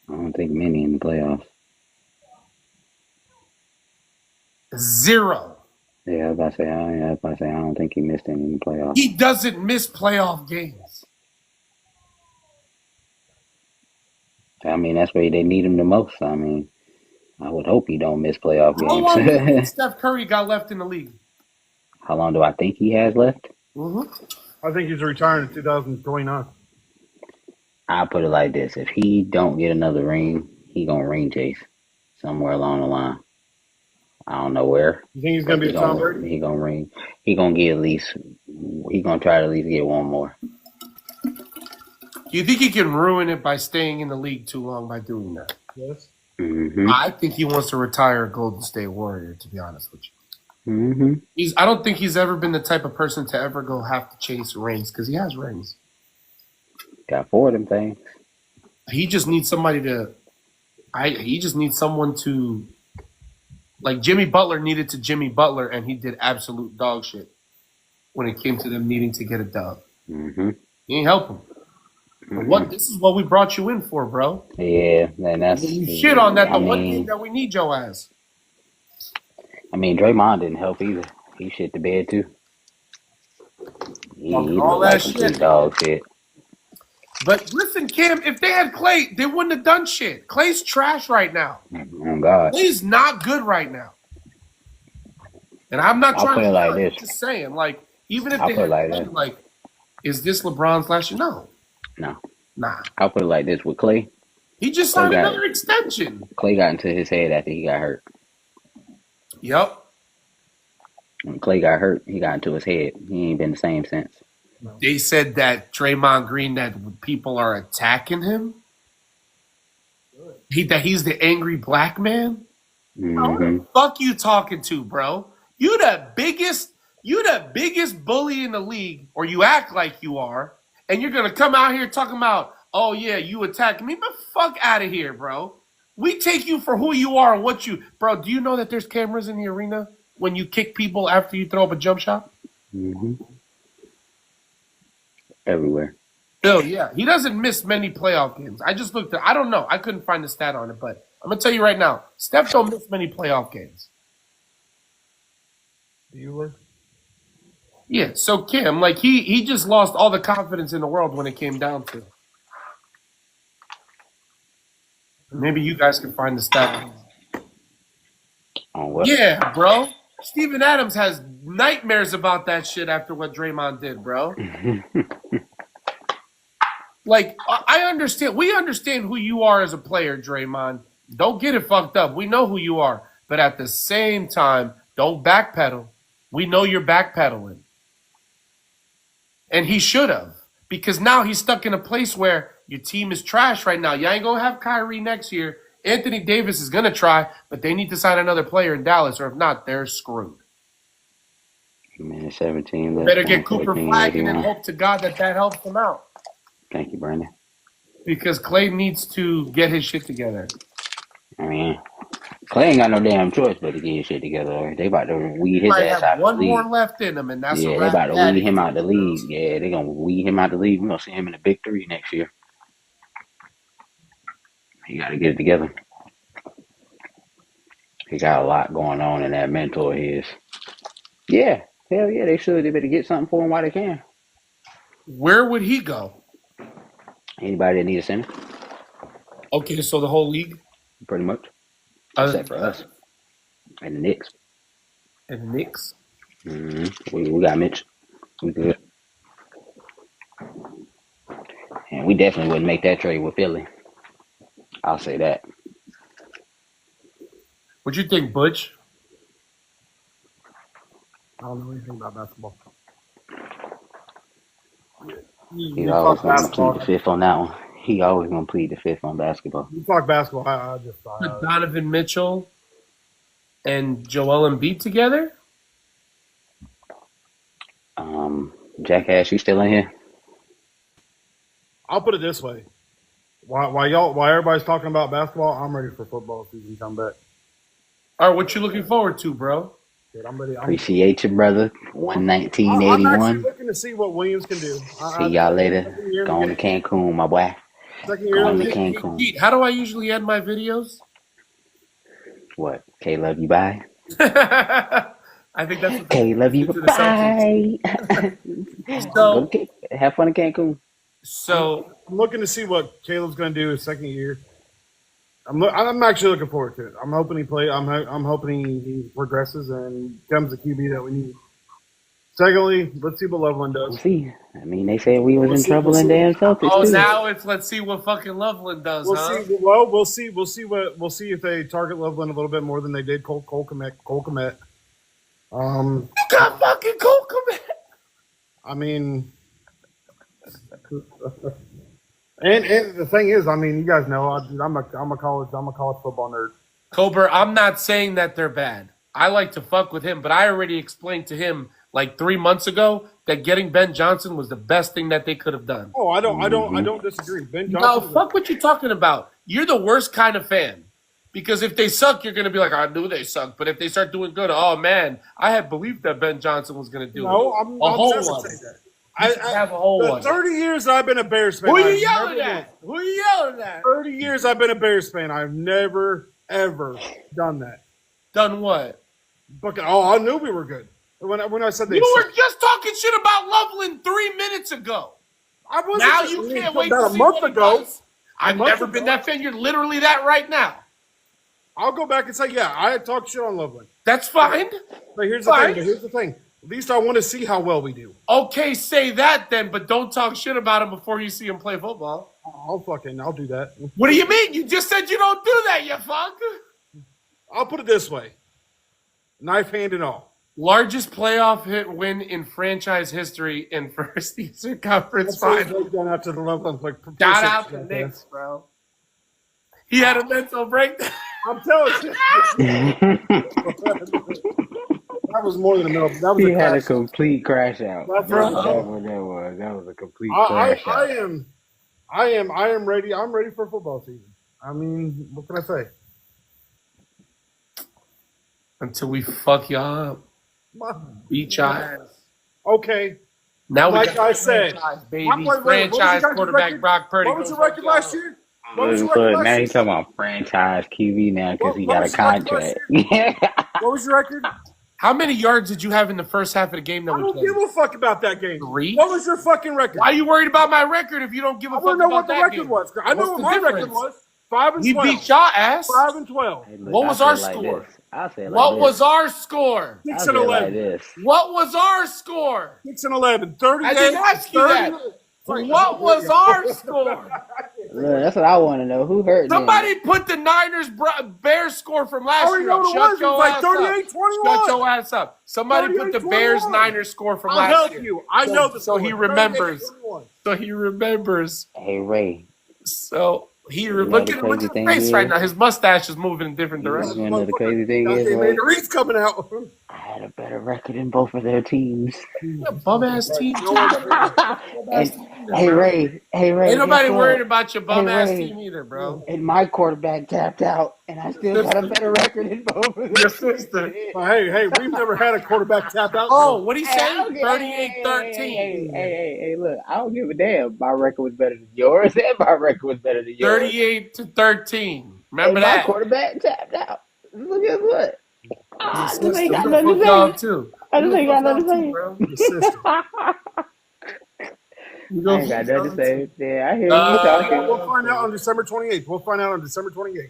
I don't think many in the playoffs. 0. Yeah, I was about to say I don't think he missed any in the playoffs. He doesn't miss playoff games. I mean, that's where they need him the most. I mean, I would hope he don't miss playoff How long do you think games. Steph Curry got left in the league? How long do I think he has left? I think he's retiring in 2029. I'll put it like this. If he don't get another ring, he gonna ring chase somewhere along the line. I don't know where. You think he's going to be a Tom Brady? He gonna ring. He gonna get at least. He gonna try to at least get one more. Do you think he can ruin it by staying in the league too long by doing that? Yes. I think he wants to retire a Golden State Warrior, to be honest with you. I don't think he's ever been the type of person to ever go have to chase rings, because he has rings. Got 4 of them things. He just needs somebody to. He just needs someone to. Like Jimmy Butler needed to Jimmy Butler, and he did absolute dog shit when it came to them needing to get a dub. Mm-hmm. He ain't help him. Mm-hmm. What? This is what we brought you in for, bro. Yeah, and that's You shit on that. The one thing that we need your ass. I mean, Draymond didn't help either. He shit the bed too. He All looked that like complete shit. dog shit. But listen, Kim, if they had Clay, they wouldn't have done shit. Clay's trash right now. Oh God. Clay's not good right now. And I'm not I'll trying put to it like I'm this. just saying, like, even if I'll they put had it like Clay, this. like, is this LeBron's last year? No. No. Nah. I'll put it like this with Clay. He just Clay signed got another extension. Clay got into his head after he got hurt. Yep. When Clay got hurt, he got into his head. He ain't been the same since. They said that Draymond Green, that people are attacking him. That he's the angry black man. Who the fuck you talking to, bro? You the biggest bully in the league, or you act like you are, and you're gonna come out here talking about, oh yeah, you attacking me. But fuck out of here, bro. We take you for who you are and what you, bro. Do you know that there's cameras in the arena when you kick people after you throw up a jump shot? Mm-hmm. Everywhere. Oh yeah, he doesn't miss many playoff games. I just looked at. I don't know. I couldn't find the stat on it, but I'm gonna tell you right now, Steph don't miss many playoff games. Bueller. Yeah, so Kim, like he just lost all the confidence in the world when it came down to it. Maybe you guys can find the stat. On what? Yeah, bro. Steven Adams has nightmares about that shit after what Draymond did, bro. Like, I understand. We understand who you are as a player, Draymond. Don't get it fucked up. We know who you are. But at the same time, don't backpedal. We know you're backpedaling. And he should have. Because now he's stuck in a place where your team is trash right now. You ain't going to have Kyrie next year. Anthony Davis is going to try, but they need to sign another player in Dallas, or if not, they're screwed. Man, 17 left. Better get Cooper 14, Flag and 81. hope to God that helps them out. Thank you, Brandon. Because Clay needs to get his shit together. I mean, Clay ain't got no damn choice but to get his shit together. They about to weed his Might ass have out one of the league. more left in him, and that's Yeah, a they wrap. about to weed him out the league. Yeah, they gonna weed him out the league. We're gonna see him in the big three next year. He got to get it together. He got a lot going on in that mentor of his. Yeah, hell yeah, they should. They better get something for him while they can. Where would he go? Anybody that needs a center, Okay, so the whole league? pretty much, except for us and the Knicks. And the Knicks? Mm-hmm. We got Mitch. We good. And we definitely wouldn't make that trade with Philly. I'll say that. What'd you think, Butch? I don't know anything about basketball. He's always going to plead the fifth on that one. He always going to plead the fifth on basketball. You talk basketball, I just Put Donovan Mitchell and Joel Embiid together? Jackass, you still in here? I'll put it this way: while everybody's talking about basketball, I'm ready for football season to come back. All right, what you looking forward to, bro? Dude, I'm ready. Appreciate you, brother. I'm actually 119.81. looking to see what Williams can do. See y'all later. Going to Cancun, my boy. Second year, Going to Hey, Cancun. Pete, how do I usually end my videos? What? K love you, bye. I think that's what K love you, to the bye. So- Have fun in Cancun. So I'm looking to see what Caleb's going to do his second year. I'm actually looking forward to it. I'm hoping he plays. I'm hoping he progresses and becomes the QB that we need. Secondly, let's see what Loveland We'll does. see. I mean, they said we was in see, trouble we'll in see. damn Celtics oh, too. now it's let's see what fucking Loveland does, We'll huh? see. Well, we'll see if they target Loveland a little bit more than they did Cole Kmet. You got fucking Cole Kmet. I mean, and the thing is, I mean, you guys know, I'm a college football nerd. Cobra, I'm not saying that they're bad. I like to fuck with him, but I already explained to him like 3 months ago that getting Ben Johnson was the best thing that they could have done. Oh, I don't disagree. Ben No, Johnson. fuck what you talking about. You're the worst kind of fan. Because if they suck, you're going to be like, I knew they sucked. But if they start doing good, oh, man, I had believed that Ben Johnson was going to do No, it. I'm whole never one. saying that. You should have a whole the one. 30 years I've been a Bears fan. Who are you I've yelling never at? Who are you yelling at? 30 years I've been a Bears fan. I've never, ever done that. Done what? But, I knew we were good. When I said they You sucked. were just talking shit about Loveland 3 minutes ago. I wasn't Now just- you can't about wait to a see month what he ago. does. I've month never ago. been that fan. You're literally that right now. I'll go back and say, yeah, I had talked shit on Loveland. That's fine. But here's Fine. the thing. At least I want to see how well we do. Okay, say that then, but don't talk shit about him before you see him play football. I'll do that. What do you mean? You just said you don't do that, you fuck. I'll put it this way. Knife hand and all. Largest playoff hit win in franchise history in first Eastern Conference Final. Going out to the Loveland. Like, Shout out to Knicks, bro. He had a mental breakdown. I'm telling you. That was more than a middle. That was He a had a crash. complete crash out. That's That's right. what that was. That was a complete I crash out. am ready. I'm ready for football season. I mean, what can I say? Until we fuck y'all up. Beat y'all ass. Okay. Now we Like got I said, baby. what was Franchise your quarterback record? Brock Purdy. What was Go your record fuck last y'all. year? What was your record Look, last now year? he's talking about franchise QB now because he What got a was your record contract. last What was your record? How many yards did you have in the first half of the game that I we don't played? give a fuck about that game. 3? What was your fucking record? Why are you worried about my record if you don't give a I fuck want to know about what the that record game? was. I know What's what the my record difference? was. 5 and He 12. beat y'all ass. 5 and 12. Hey, look, What was I'll our say it like score? this. I'll say it like What this. was our score? 6 I'll and say it like 11. this. What was our score? 6 and 11. 30. I didn't ask you that. What was our score? Look, that's what I want to know. Who hurt them? Somebody put the Niners Bears score from I last already year know up. what it Shut was. It your was like ass up. 38-21. Shut your ass up. Somebody put the 38-21. Bears Niners score from I'll last help year. you. I know the So score. he remembers. 38-21. So he remembers. Hey, Ray. So he know look the at crazy his thing face is? right now. His mustache is moving in different You directions. know the crazy thing is, Okay, Ray? man, the Reed's coming out. I had a better record in both of their teams. Bum ass team. And, hey, Ray. Hey, Ray. Ain't nobody guess worried what? about your bum ass Ray. team either, bro. And my quarterback tapped out, and I still got a better record in both of them. Your sister. Hey, we've never had a quarterback tap out. Oh, what he Hey, I say? don't give- 38-13. Hey, look, I don't give a damn. My record was better than yours, and my record was better than yours. 38-13. Remember And my that? quarterback tapped out. So guess what? I just ain't got You nothing to fuck dog say. too. I just You ain't got fuck nothing to dog say. too, bro. The sister. You I ain't got nothing to say. Yeah, I hear you talking. We'll find out on December 28th. We'll find out on December 28th.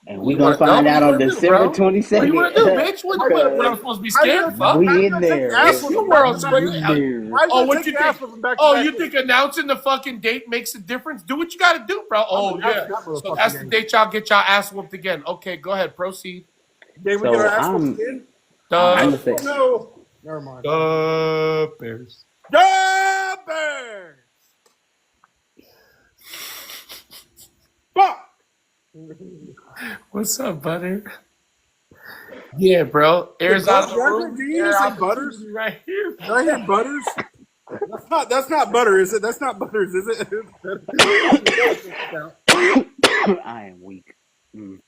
And we're going to find out on December 22nd. What you want to do, bitch? What I'm supposed to be scared for? We in there. Your world's We great. there. Oh, what you think? Oh, you think announcing the fucking date makes a difference? Do what you got to do, bro. Oh, yeah. So that's the date y'all get y'all ass whooped again. Okay, go ahead. Proceed. Did we So get our ass I'm- whooped again? I'm The gonna say, No. Never mind. Bears. The Bears. Fuck. What's up, Butter? Yeah, bro. Air's out of the room. Do you Air say out the Butters? TV right here. Did I hear Butters? That's not butter, is it? That's not Butters, is it? I am weak.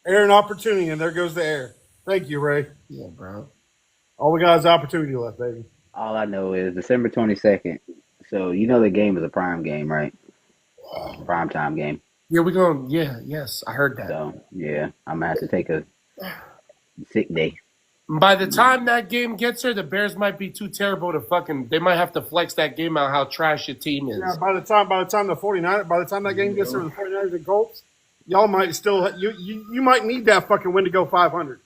Air and opportunity, and there goes the air. Thank you, Ray. Yeah, bro. All we got is opportunity left, baby. All I know is December 22nd. So, you know the game is a prime game, right? Prime time game. Yeah, we're going. Yeah, yes, I heard that. So, yeah, I'm going to have to take a sick day. By the time that game gets here, the Bears might be too terrible to fucking. They might have to flex that game out how trash your team is. Yeah, by the time the 49ers, by the time that game gets there with the 49ers and Colts, y'all might still you might need that fucking win to go 500.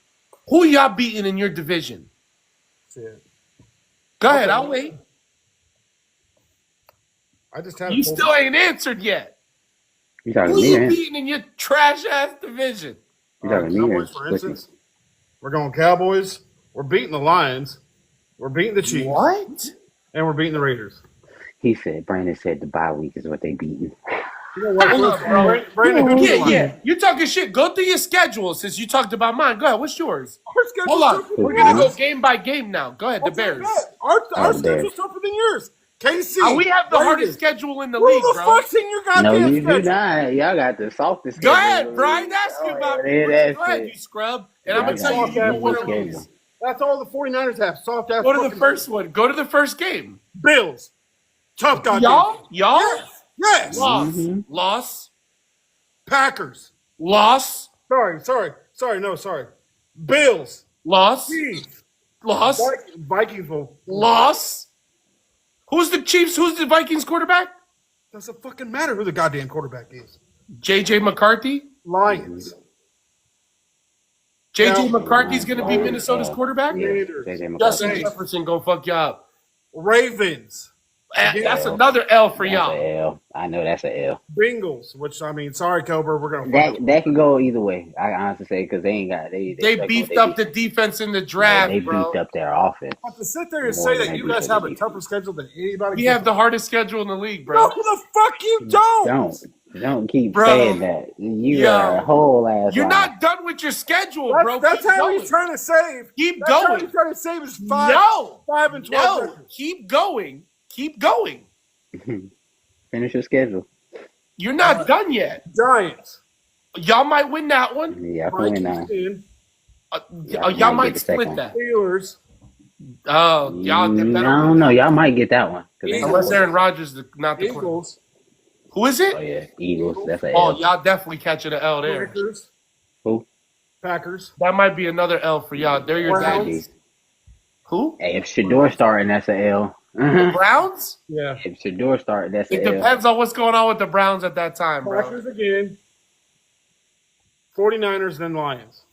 Who y'all beating in your division? That's it. Go ahead, I'll wait. I just had You still ain't answered yet. You talking Who to me, you man? beating in your trash ass division? You talking to me, Cowboys, for man? instance. We're going Cowboys. We're beating the Lions. We're beating the Chiefs. What? And we're beating the Raiders. He said, Brandon said the bye week is what they beating. You know what? Hold on, bro. Brandon, who's the Yeah. You talking shit. Go through your schedule since you talked about mine. Go ahead. What's yours? Our schedule's Hold on. different. We're gonna go game by game now. Go ahead. The Bears. Bet. Our the Bears. schedule's tougher than yours. KC. We have the Raiders. hardest schedule in the Who league, the bro. fuck's in your No, goddamn you schedule? do not. Y'all got the softest Go schedule. ahead, Brian. Ask you about me. yeah, Go that's ahead, it. you scrub. And Yeah, I'm going to I tell got you, the you win or schedule. lose. That's all the 49ers have. Soft ass. Go to the fucking first one. Go to the first game. Bills. Tough goddamn. Y'all? Yes. Loss. Mhm. Loss. Packers. Loss. Sorry. Bills. Loss. Chiefs. Loss. Vikings will. Loss. Who's the Chiefs? Who's the Vikings quarterback? Doesn't fucking matter who the goddamn quarterback is. J.J. McCarthy. Lions. J.J. Now- McCarthy's going to be Minnesota's quarterback? Yeah, Raiders. J.J. Justin McCarthy. Jefferson going to fuck you up. Ravens. That's another L for That's y'all. a L. I know that's a L. Bengals. Which I mean, sorry, Cobra, we're gonna. That can go either way. I honestly say because they ain't got They beefed up the defense in the draft, They bro. beefed up their offense. But to sit there and More say than that they you beat guys up have the a defense. tougher schedule than anybody. We have the hardest schedule in the league, bro. No, the fuck you don't. Don't keep Bro. saying that. You are a whole ass. You're liar. not done with your schedule, bro. That's Keep how going. he's trying to save. Keep That's how going. he's trying to save his 5 and 12 No, record. keep going. Keep going. Finish your schedule. You're not done yet. Giants. Y'all might win that one. Yeah, I can win now. Vikings. Y'all might get the second split that. Steelers. Oh, y'all. they I better don't win know. that. Y'all might get that one. 'Cause they Unless not Aaron Rodgers is not the quarterback. Eagles. Who is Oh it? yeah, Eagles. That's a Oh, L. y'all definitely catching an L there. Packers. Who? Packers. That might be another L for y'all. They're your Browns. daddies. Who? Hey, if Shador starting, that's a L. Browns? Yeah. If Shador starting, that's It a L. depends on what's going on with the Browns at that time, bro. Packers again. 49ers, then Lions.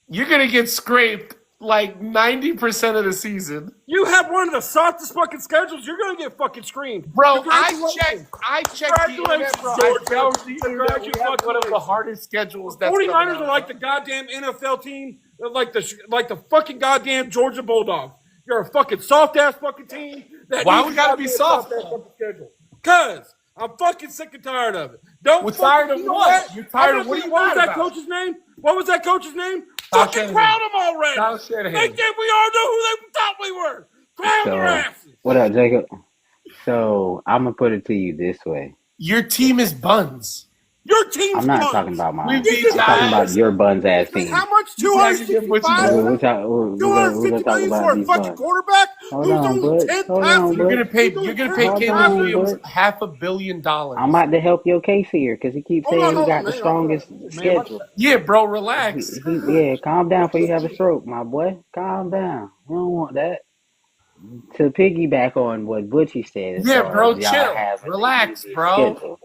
You're gonna get scraped like 90% of the season. You have one of the softest fucking schedules. You're going to get fucking screamed. Bro, I Congratulations. checked the Congratulations, internet, bro. I Georgia. guarantee you that we have one of the Congratulations. hardest schedules that's 49ers coming are out. like the goddamn NFL team, like the fucking goddamn Georgia Bulldogs. You're a fucking soft ass fucking team. Why needs we gotta be goddamn soft, soft-ass though? fucking schedule. Cause I'm fucking sick and tired of it. Don't We're fucking- tired of you know what? You're tired of what are you What was mad that about? coach's name? What was that coach's name? Kyle Fucking Shanahan. crown them already. Kyle Shanahan. They think we all know who they thought we were. Crown their So, asses. what up, Jacob? So, I'm gonna put it to you this way. Your team is buns. Your team's I'm not buns. talking about mine. We beat I'm talking about guys. your buns ass team. How much? You guys are getting what you 265? deserve. We're gonna 250 talk million about for a these fucking buns. quarterback Hold who's on, only bud. 10 Hold on, passes. You're bud. gonna pay Hold Caleb on, Williams bud. $500 million. I'm about to help your case here because he keeps Hold saying on, we hold got on, the man. strongest Man, schedule. Yeah, bro, relax. Yeah, calm down before you have a stroke, my boy. Calm down. We don't want that. To piggyback on what Butchie said, as Yeah, far bro, as y'all chill. having the Relax, easiest bro. schedule.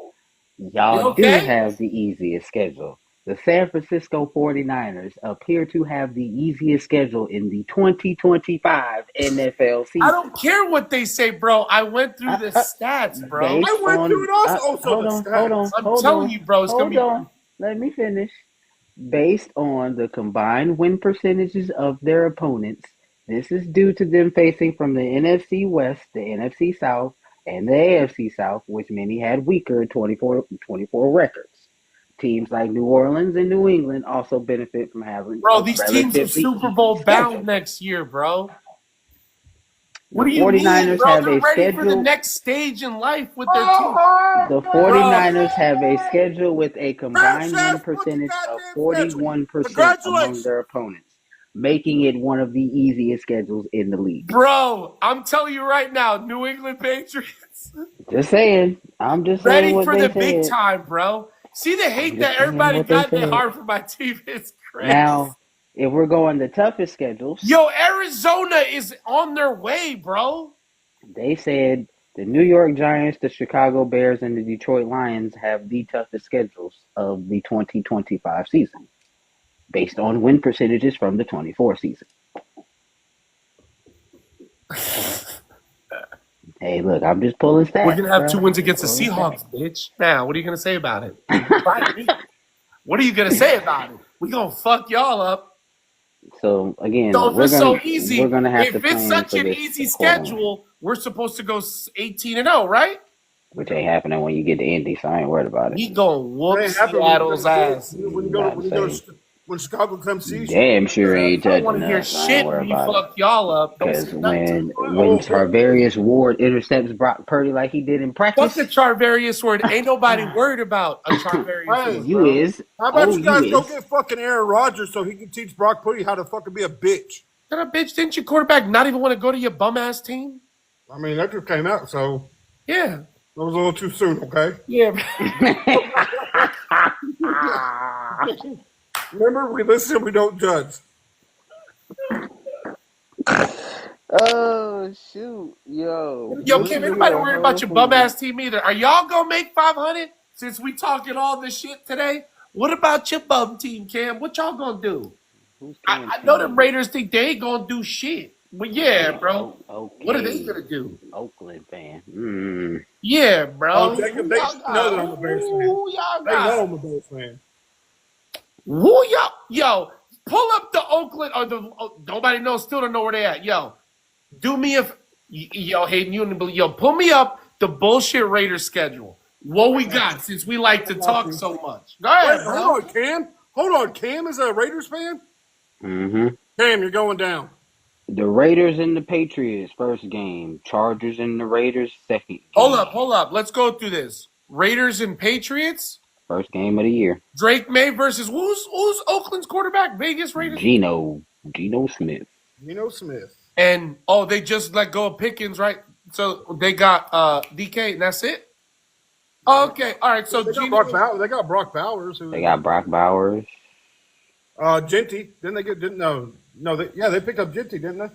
Y'all You okay? do have the easiest schedule. The San Francisco 49ers appear to have the easiest schedule in the 2025 NFL season. I don't care what they say, bro. I went through the stats, bro. Based I went on- through it also. hold on, hold on, I'm hold telling on, you, bro, it's gonna hold be. on. Let me finish. Based on the combined win percentages of their opponents, this is due to them facing from the NFC West, the NFC South, and the AFC South, which many had weaker 24 records. Teams like New Orleans and New England also benefit from having Bro, a these teams are relatively Super Bowl easy bound schedule. next year, bro. The What do you 49ers mean, bro? have They're a ready for the schedule. next stage in life with their team. The 49ers have a schedule with a combined win percentage of 41% among Congratulations. their opponents, making it one of the easiest schedules in the league. Bro, I'm telling you right now, New England Patriots Just saying. I'm just ready saying what for they the big said. time, bro. See the hate I'm that just saying everybody what they got that said. hard for my team. It's crazy. Now, if we're going the toughest schedules, Yo, Arizona is on their way, bro. they said the New York Giants, the Chicago Bears, and the Detroit Lions have the toughest schedules of the 2025 season, based on win percentages from the 24 season. Hey, look, I'm just pulling stats. We're gonna have bro. 2 wins against the Pulling Seahawks, bitch. Now, what are you gonna say about it? Fight me. What are you gonna say about it? We gonna fuck y'all up. So again, So if we're it's gonna so easy, we're gonna have if to it's plan such for an this easy accordingly, schedule, we're supposed to go 18-0, right? which ain't happening when you get to Indy. So I ain't worried about it. We gonna whoop It ain't happening Seattle's when you go to- ass. When you go to when Chicago comes see you. Damn sure ain't I don't want touching to hear us. I ain't shit worried when he about it. fucked y'all up. Don't Because say nothing. when Tarvarius Ward intercepts Brock Purdy like he did in Fuck practice, the Charvarius word. Ain't nobody worried about a Charvarius Hey, word. you Bro. is. How about you guys go is. get fucking Aaron Rodgers so he can teach Brock Purdy how to fucking be a bitch? Shut up, bitch. Didn't your quarterback not even want to go to your bum ass team? I mean, that just came out, so Yeah. that was a little too soon, okay? Yeah. Remember, we listen, we don't judge. Oh shoot, yo! Yo, Kim, anybody worried about your bum ass team either? Are y'all gonna make 500 since we talking all this shit today? What about your bum team, Cam? What y'all gonna do? I know the Raiders think they ain't gonna do shit. But yeah, bro. Okay. What are they gonna do? Oakland fan. Yeah, bro. Oh, Jacob, they know that I'm a Bears fan. Who y'all They know got? I'm a Bears fan. Who y'all? Yo, pull up the Oakland or nobody knows. Still don't know where they at. Yo, do me a yo, Hayden, yo, pull me up the bullshit Raiders schedule. What we got since we like to talk so much. Go ahead, Wait, bro. hold on, Cam. Hold on, Cam is a Raiders fan? Mm-hmm. Cam, you're going down. The Raiders and the Patriots first game. Chargers and the Raiders second game. Hold up. Let's go through this. Raiders and Patriots. First game of the year. Drake May versus who's Oakland's quarterback? Vegas Raiders. Geno Smith. Geno Smith. And they just let go of Pickens, right? So they got DK, and that's it. Okay, all right. So They got Brock Bowers. They got Brock Bowers. Jete. Didn't they get? They picked up Jete, didn't they?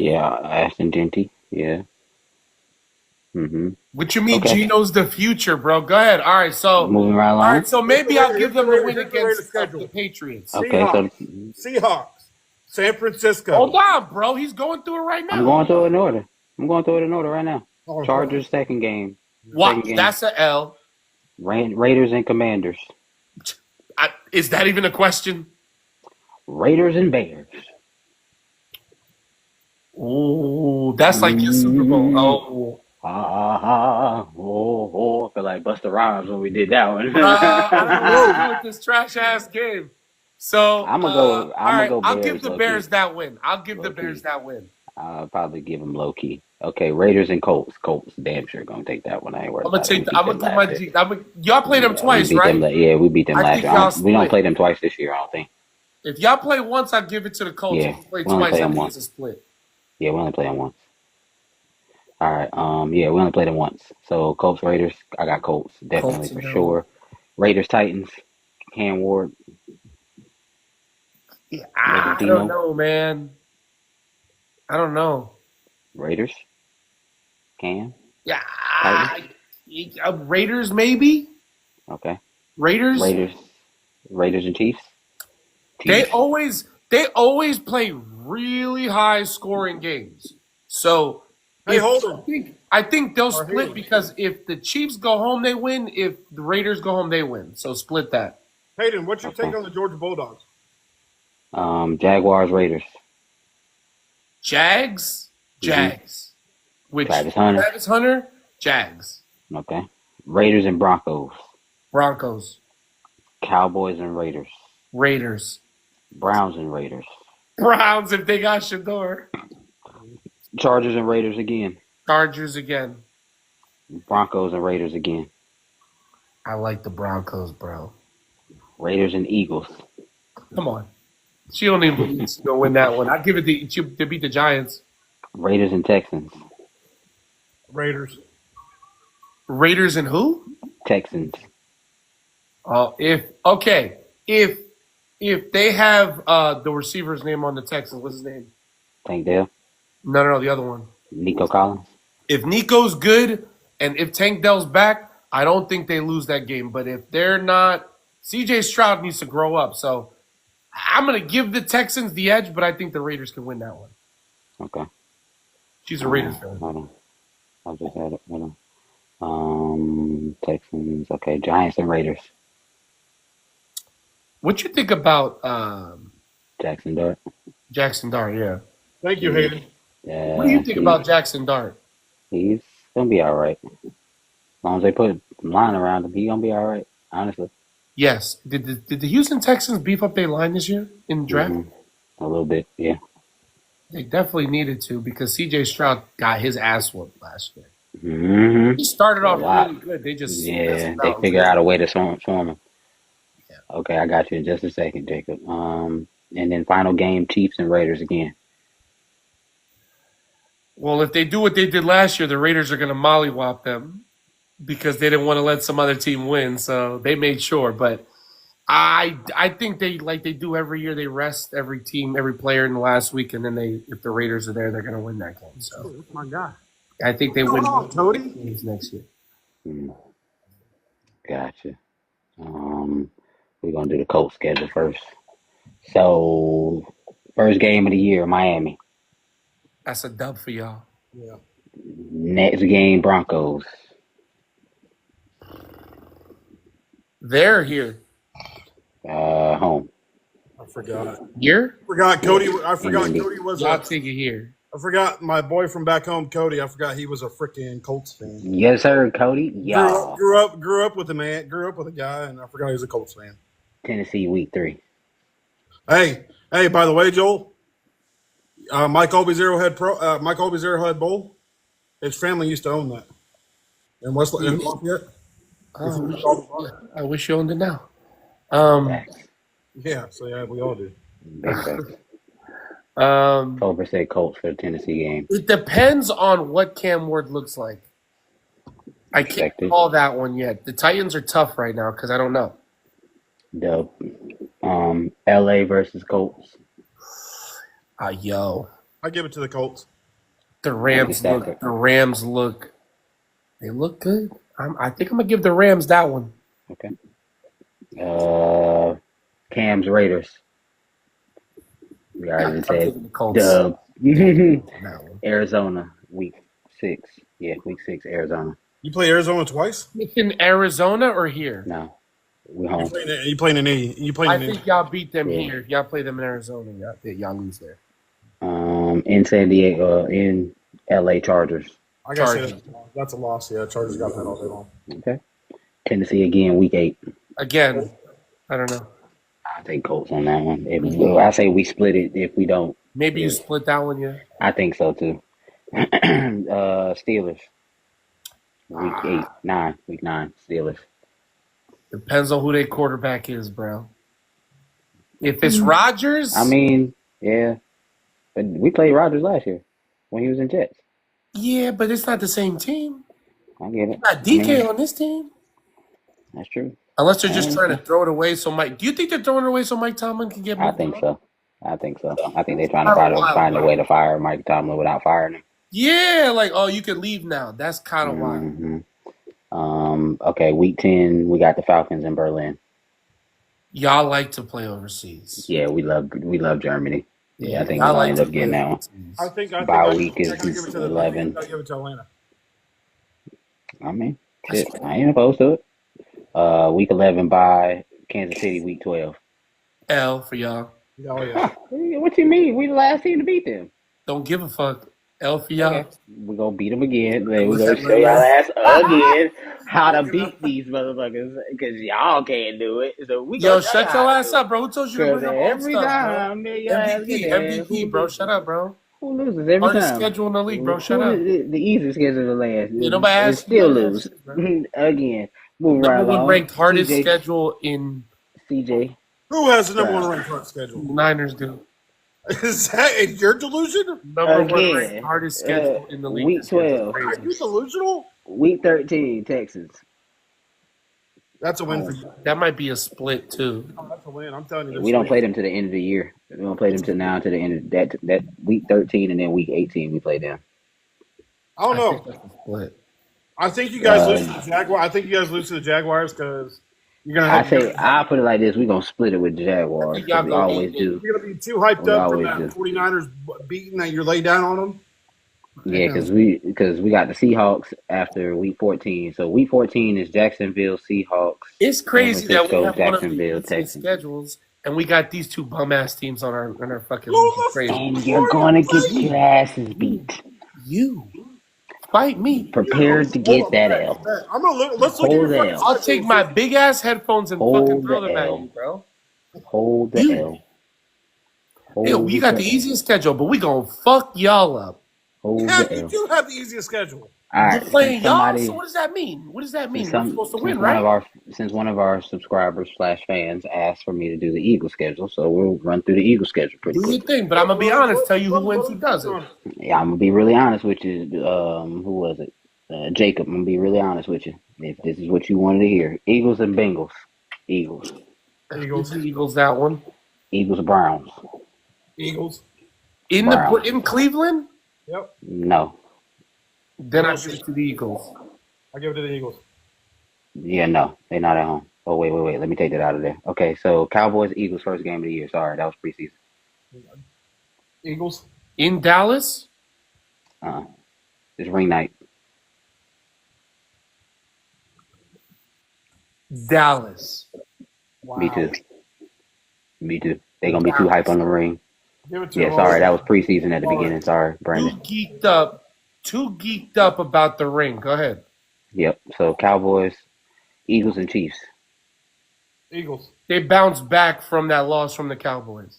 Yeah, Ashton Jete. Yeah. Mm-hmm. What you mean, Geno's the future, bro? Go ahead. All right, so moving right along. All right, so maybe I'll give them a win against the Patriots. Okay, Seahawks, San Francisco. Hold on, bro. He's going through it right now. I'm going through it in order right now. Oh, Chargers second game. What? That's an L. Raiders and Commanders. Is that even a question? Raiders and Bears. Oh, that's like your Super Bowl. I feel like Busta Rhymes when we did that one. I don't know what to do with this trash ass game. So I'm gonna go. I'll give the Bears that win. I'll probably give them low key. Okay, Raiders and Colts. Colts, damn sure gonna take that one. I ain't worried. Y'all played them twice, right? We beat them last year. We don't play them twice this year. I don't think. If y'all play once, I'll give it to the Colts. Yeah, if you play twice, I think it's a split. Yeah, we only play them once. All right. Yeah, we only played them once. So Colts, Raiders. I got Colts definitely for sure. Raiders, Titans. Cam Ward. Yeah, I don't know, man. I don't know. Raiders. Cam. Yeah. Raiders, maybe. Okay. Raiders and Chiefs. They always play really high scoring games. So I think they'll split because if the Chiefs go home, they win. If the Raiders go home, they win. So split that. Hayden, what's your take on the Georgia Bulldogs? Jaguars, Raiders. Jags. Which Travis Hunter. Jags. Okay. Raiders and Broncos. Cowboys and Raiders. Browns and Raiders. Browns if they got Shador. Chargers and Raiders again. Chargers again. Broncos and Raiders again. I like the Broncos, bro. Raiders and Eagles. Come on. She don't even believe she's going to win that one. I'll give it to beat the Giants. Raiders and Texans. Raiders. Raiders and who? Texans. If they have the receiver's name on the Texans, what's his name? Tank Dell. No, the other one. Nico Collins. If Nico's good and if Tank Dell's back, I don't think they lose that game. But if they're not, CJ Stroud needs to grow up. So I'm going to give the Texans the edge, but I think the Raiders can win that one. Okay. She's a Raiders fan. Hold on. I just had it. Hold on. Texans. Okay. Giants and Raiders. What you think about Jackson Dart? Jackson Dart, yeah. Thank you, Hayden. Yeah. What do you think about Jackson Dart? He's going to be all right. As long as they put a line around him, he's going to be all right, honestly. Yes. Did the Houston Texans beef up their line this year in the draft? A little bit, yeah. They definitely needed to because C.J. Stroud got his ass whooped last year. Mm-hmm. He started off A lot. really good. They just they figure out a way to swarm him. Yeah. Okay, I got you in just a second, Jacob. And then final game, Chiefs and Raiders again. Well, if they do what they did last year, the Raiders are going to mollywop them because they didn't want to let some other team win, so they made sure. But I think they like they do every year. They rest every team, every player in the last week, and then if the Raiders are there, they're going to win that game. So That's my guy. I think they win Cody? games next year. Gotcha. We're gonna do the Colts schedule first. So first game of the year, Miami. That's a dub for y'all. Yeah. Next game, Broncos. They're here. Home. I forgot. Here? Cody. I forgot Indy. Cody was Y'all a. take it here. I forgot my boy from back home, Cody. I forgot he was a freaking Colts fan. Yes, sir, Cody. Y'all. Grew up with a man. Grew up with a guy, and I forgot he was a Colts fan. Tennessee week 3. Hey. By the way, Joel. Mike Colby's Arrowhead Bowl. His family used to own that. In Lafayette. I wish you owned it now. Yeah. So yeah, we all do. Big facts. Culver said Colts for the Tennessee game. It depends on what Cam Ward looks like. I can't Expected. call that one yet. The Titans are tough right now because I don't know. Dub. LA versus Colts. Yo. I give it to the Colts. The Rams look. They look good. I think I'm gonna give the Rams that one. Okay. Cam's Raiders. We already I'm said taking the Colts. dub. That one. Arizona week 6. Yeah, week 6, Arizona. You play Arizona twice? In Arizona or here? No, we home. You playing in Indy? You playing I in Indy? think y'all beat them Yeah. here. If y'all play them in Arizona, y'all lose there. In San Diego, in LA Chargers. I gotta Chargers. say that's a loss. Yeah, Chargers got that all day long. Okay. Tennessee again, week 8. Again, I don't know. I'll take Colts on that one. I say we split it if we don't. Maybe you split that one, yeah. I think so too. Steelers. Week 9. Week 9, Steelers. Depends on who their quarterback is, bro. If it's Rodgers, I mean, yeah. But we played Rodgers last year when he was in Jets. yeah, but it's not the same team. I get it. Not DK on this team. That's true. Unless they're just trying to throw it away so Mike. Do you think they're throwing it away so Mike Tomlin can get more? I think so. I think they're trying to find a way to fire Mike Tomlin without firing him. Yeah, like, oh, you can leave now. That's kind of wild. Mm-hmm. Okay, week 10, we got the Falcons in Berlin. Y'all like to play overseas. Yeah, we love Germany. Yeah, I think y'all we'll like end to up getting play that one. overseas. I think Bye week I gotta give is it to 11. I gotta give it to Atlanta. I mean, shit, I ain't opposed to it. Week 11 by Kansas City, week 12. L for y'all. Oh yeah. What you mean? We the last team to beat them. Don't give a fuck. L for y'all. Okay. We're going to beat them again. Then we're going to show y'all ass again how to beat these motherfuckers because y'all can't do it. So we Yo, shut your ass up, bro. Who told you to bring up old every stuff, time, bro? your ass get there. MVP, bro. Shut up, bro. Who loses every Hardest time? schedule in the league, bro. Shut up. The easiest schedule in the land. Yeah, nobody And asked still you. lose. Again. Move right Number one along. ranked hardest CJ. schedule in CJ. Who has the number one ranked front schedule? Niners do. Is that your delusion? Number one Again, ranked hardest schedule in the league. week this year. 12. Are you delusional? Week 13, Texans. That's a win for you. That might be a split too. Oh, that's a win. I'm telling you. We don't play them to the end of the year. We don't play them to now to the end of that week 13 and then week 18 we play them. I don't I know. think that's a split. I think you guys lose to the Jaguars. I think you guys lose to the Jaguars because you're gonna. I'll put it like this: we're gonna split it with the Jaguars. I think y'all We go always 8-8. do. You're gonna be too hyped We up from always that do. 49ers beating that you're laid down on them. Yeah, because we got the Seahawks after week 14. So week 14 is Jacksonville Seahawks. It's crazy that we San have Francisco, one of the Jacksonville, easiest Texans. schedules, and we got these two bum ass teams on our fucking league. It's crazy. And you're gonna get your asses beat. You. Bite me. Prepared to get that L. I'm gonna look. Let's look at your Hold the fucking L. I'll take my big ass headphones and fucking Hold throw the them at L. you, bro. Hold the L. Yo, we got the easiest schedule, but we gonna fuck y'all up. Hold Yeah, the you L. do have the easiest schedule. All We're right, playing since y'all. somebody, So what does that mean? What does that mean? since We're supposed to win, one of right? our subscribers / fans asked for me to do the Eagle schedule, so we'll run through the Eagle schedule pretty Do your quickly. thing, but I'm gonna be honest. Tell you who wins, who doesn't. Yeah, I'm gonna be really honest with you. Who was it? Jacob. I'm gonna be really honest with you. If this is what you wanted to hear, Eagles and Bengals. Eagles. Give the Eagles that one. Eagles Browns. Eagles. Browns. In Cleveland. Yep. No. Then I give it to the Eagles. I give it to the Eagles. Yeah, no. They're not at home. Oh wait. Let me take that out of there. Okay, so Cowboys Eagles first game of the year. Sorry, that was preseason. Eagles. In Dallas. It's ring night. Dallas. Wow. Me too. They're gonna be too hype on the ring. Give it to Yeah, them sorry, all. that was preseason at the beginning. Sorry, Brandon. Too geeked up about the ring. Go ahead. Yep. So Cowboys, Eagles, and Chiefs. Eagles. They bounced back from that loss from the Cowboys.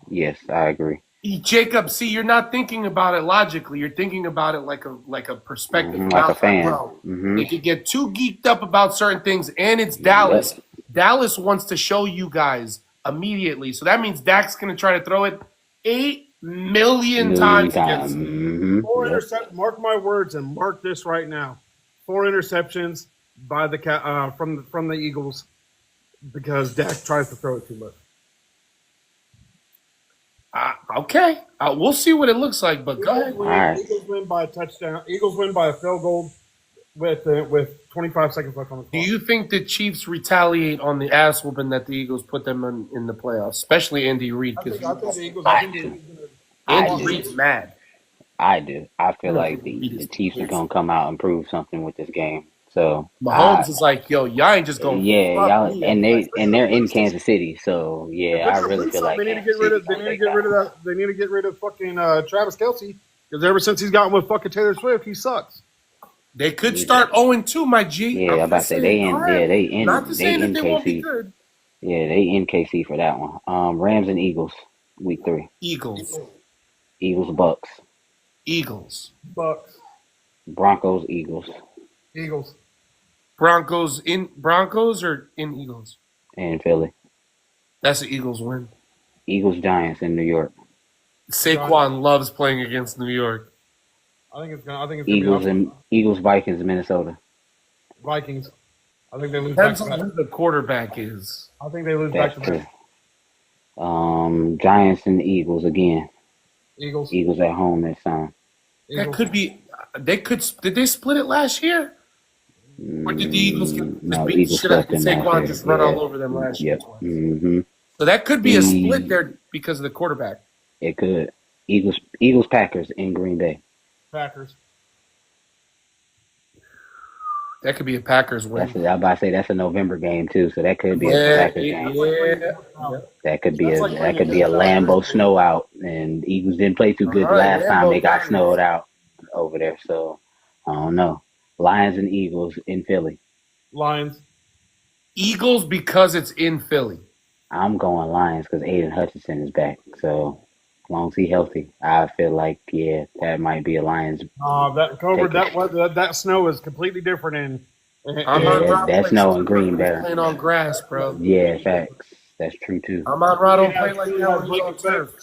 Yes, I agree. Jacob, see, you're not thinking about it logically. You're thinking about it like a perspective, Like a fan. Bro, They could get too geeked up about certain things, and it's Dallas. Yep. Dallas wants to show you guys immediately, so that means Dak's going to try to throw it 8 million times against you. Four interceptions. Mark my words and mark this right now. 4 interceptions by the from the Eagles because Dak tries to throw it too much. Okay, we'll see what it looks like, but go ahead. Right. Eagles win by a touchdown. Eagles win by a field goal with 25 seconds left on the clock. Do you think the Chiefs retaliate on the ass whooping that the Eagles put them in the playoffs, especially Andy Reid? I think the Eagles. Andy Reid's mad. I do. I feel like the Chiefs are gonna come out and prove something with this game. So Mahomes is like, yo, y'all ain't just going. Yeah, y'all, and they're in Kansas City. So yeah, I really feel like they need to get rid of. They need to get rid of fucking Travis Kelce because ever since he's gotten with fucking Taylor Swift, he sucks. They could start 0-2, my G. Yeah, I'm about to say they in KC. Good. Yeah, they in KC for that one. Rams and Eagles, week 3. Eagles, Bucks. Bucks. Broncos, Eagles. Broncos or in Eagles? And Philly. That's the Eagles win. Eagles, Giants in New York. Saquon loves playing against New York. I think it's gonna Eagles, Vikings, Minnesota. Vikings. I think they lose Depends back on to who the quarterback is. I think they lose That's back to true. back. Giants and Eagles again. Eagles. Eagles at home this time. That could be. Did they split it last year? Or did the Eagles just beat the shit out of Saquon, just run all over them last year? Yep. So that could be a split there because of the quarterback. It could. Eagles, Packers in Green Bay. Packers. That could be a Packers win. I'm about to say that's a November game too, so that could be a Packers game. Yeah. That could be a Lambeau snow out, and Eagles didn't play too good last time they got snowed out over there. So I don't know. Lions and Eagles in Philly. Lions. Eagles because it's in Philly. I'm going Lions because Aiden Hutchinson is back. So as long as he's healthy, I feel like that might be a Lions. That snow is completely different that snow in Green Bay. Playing on grass, bro. Yeah, facts. That's true too. Amon Ra don't play like that when he's on turf.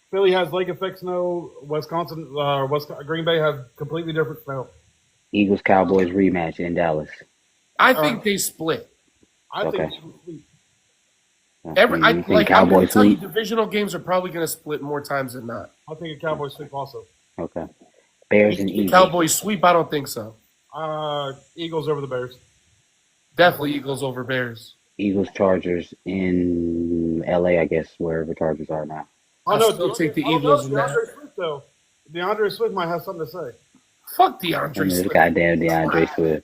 Philly has lake effect snow. Green Bay has completely different snow. Eagles Cowboys rematch in Dallas. I think they split. I think I'm going to tell you, divisional games are probably going to split more times than not. I think a Cowboys sweep also. Okay. Bears and Eagles. Cowboys sweep? I don't think so. Eagles over the Bears. Definitely Eagles over Bears. Eagles Chargers in LA, I guess, wherever Chargers are now. I'll still take the Eagles in that. DeAndre Swift might have something to say. Fuck DeAndre Swift. Goddamn DeAndre Swift.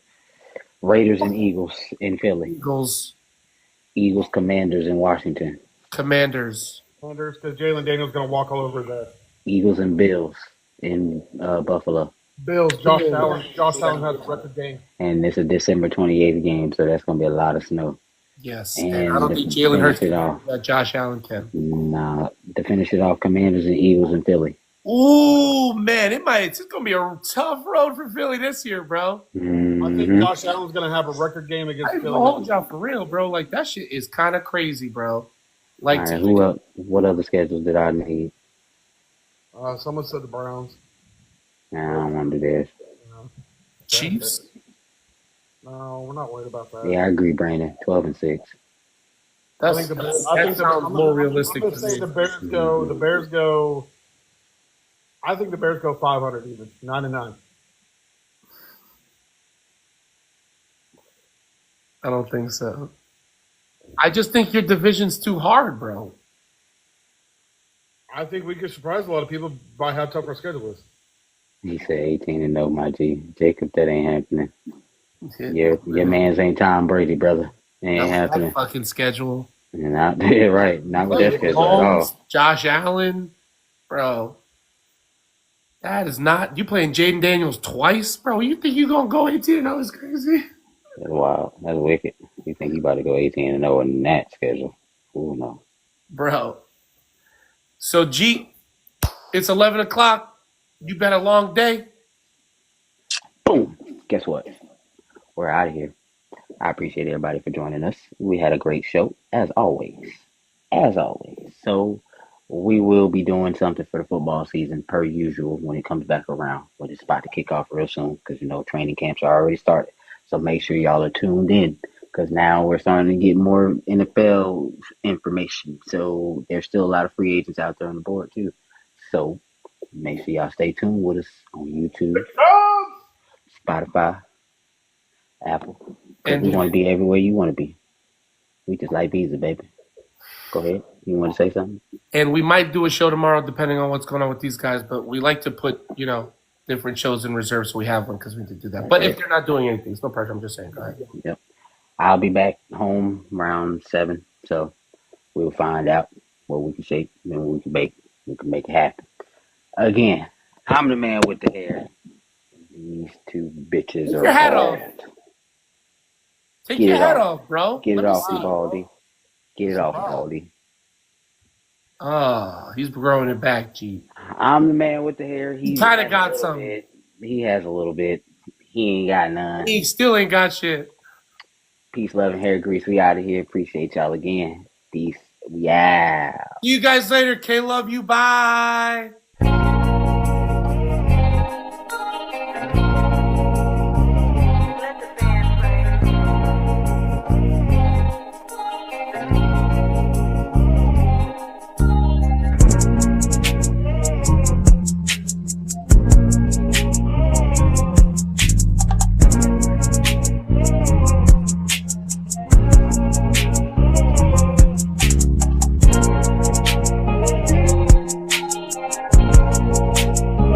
Raiders and Eagles in Philly. Eagles Commanders in Washington. Commanders because Jalen Daniels going to walk all over that. Eagles and Bills in Buffalo. Bills. Josh Allen. Josh Allen has a record game. And it's a December 28th game, so that's going to be a lot of snow. Yes, And and I don't think Jalen Hurts can do that. Josh Allen can. Nah, to finish it off, Commanders and Eagles in Philly. Ooh, man, it's going to be a tough road for Philly this year, bro. I think Josh Allen's going to have a record game against Philly. Hold y'all for real, bro. Like, that shit is kind of crazy, bro. Like, all right, who else? What other schedules did I need? Someone said the Browns. Nah, I don't want to do this. Chiefs? No, we're not worried about that. Yeah, I agree, Brandon. 12-6. I think the sounds more realistic. I'm going to say the Bears go. The Bears go. I think the Bears go 500 even, 9-9. I don't think so. I just think your division's too hard, bro. I think we could surprise a lot of people by how tough our schedule is. He said 18-0, my G. Jacob, that ain't happening. Your man's ain't Tom Brady, brother. It ain't happening. That fucking schedule. Not there, right? Not with that schedule at all. Josh Allen, bro. That is not. You playing Jaden Daniels twice, bro? You think you gonna go 18-0 is crazy? That's wild. That's wicked. You think you about to go 18-0 in that schedule? Ooh, no. Bro. So, G, it's 11 o'clock. You been a long day. Boom. Guess what? We're out of here. I appreciate everybody for joining us. We had a great show, as always. As always. So, we will be doing something for the football season, per usual, when it comes back around. But it's about to kick off real soon because, training camps are already started. So make sure y'all are tuned in because now we're starting to get more NFL information. So there's still a lot of free agents out there on the board too. So make sure y'all stay tuned with us on YouTube, Spotify, Apple. Because we want to be everywhere you want to be. We just like Visa, baby. Go ahead. You want to say something? And we might do a show tomorrow depending on what's going on with these guys. But we like to put, different shows in reserve, so we have one because we did do that. But if they're not doing anything, it's no pressure. I'm just saying. Go ahead. Yep. I'll be back home around 7, so we'll find out what we can shake and what we can bake. We can make it happen. Again, I'm the man with the hair. These two bitches Take are your hat bald. off. Take your hat off, bro. Get it off, Baldy. Get it off, Baldy. Oh, he's growing it back, G. I'm the man with the hair. He kind of got some. He has a little bit. He ain't got none. He still ain't got shit. Peace, love, and hair grease. We out of here. Appreciate y'all again. Peace. Yeah. See you guys later. K love you. Bye.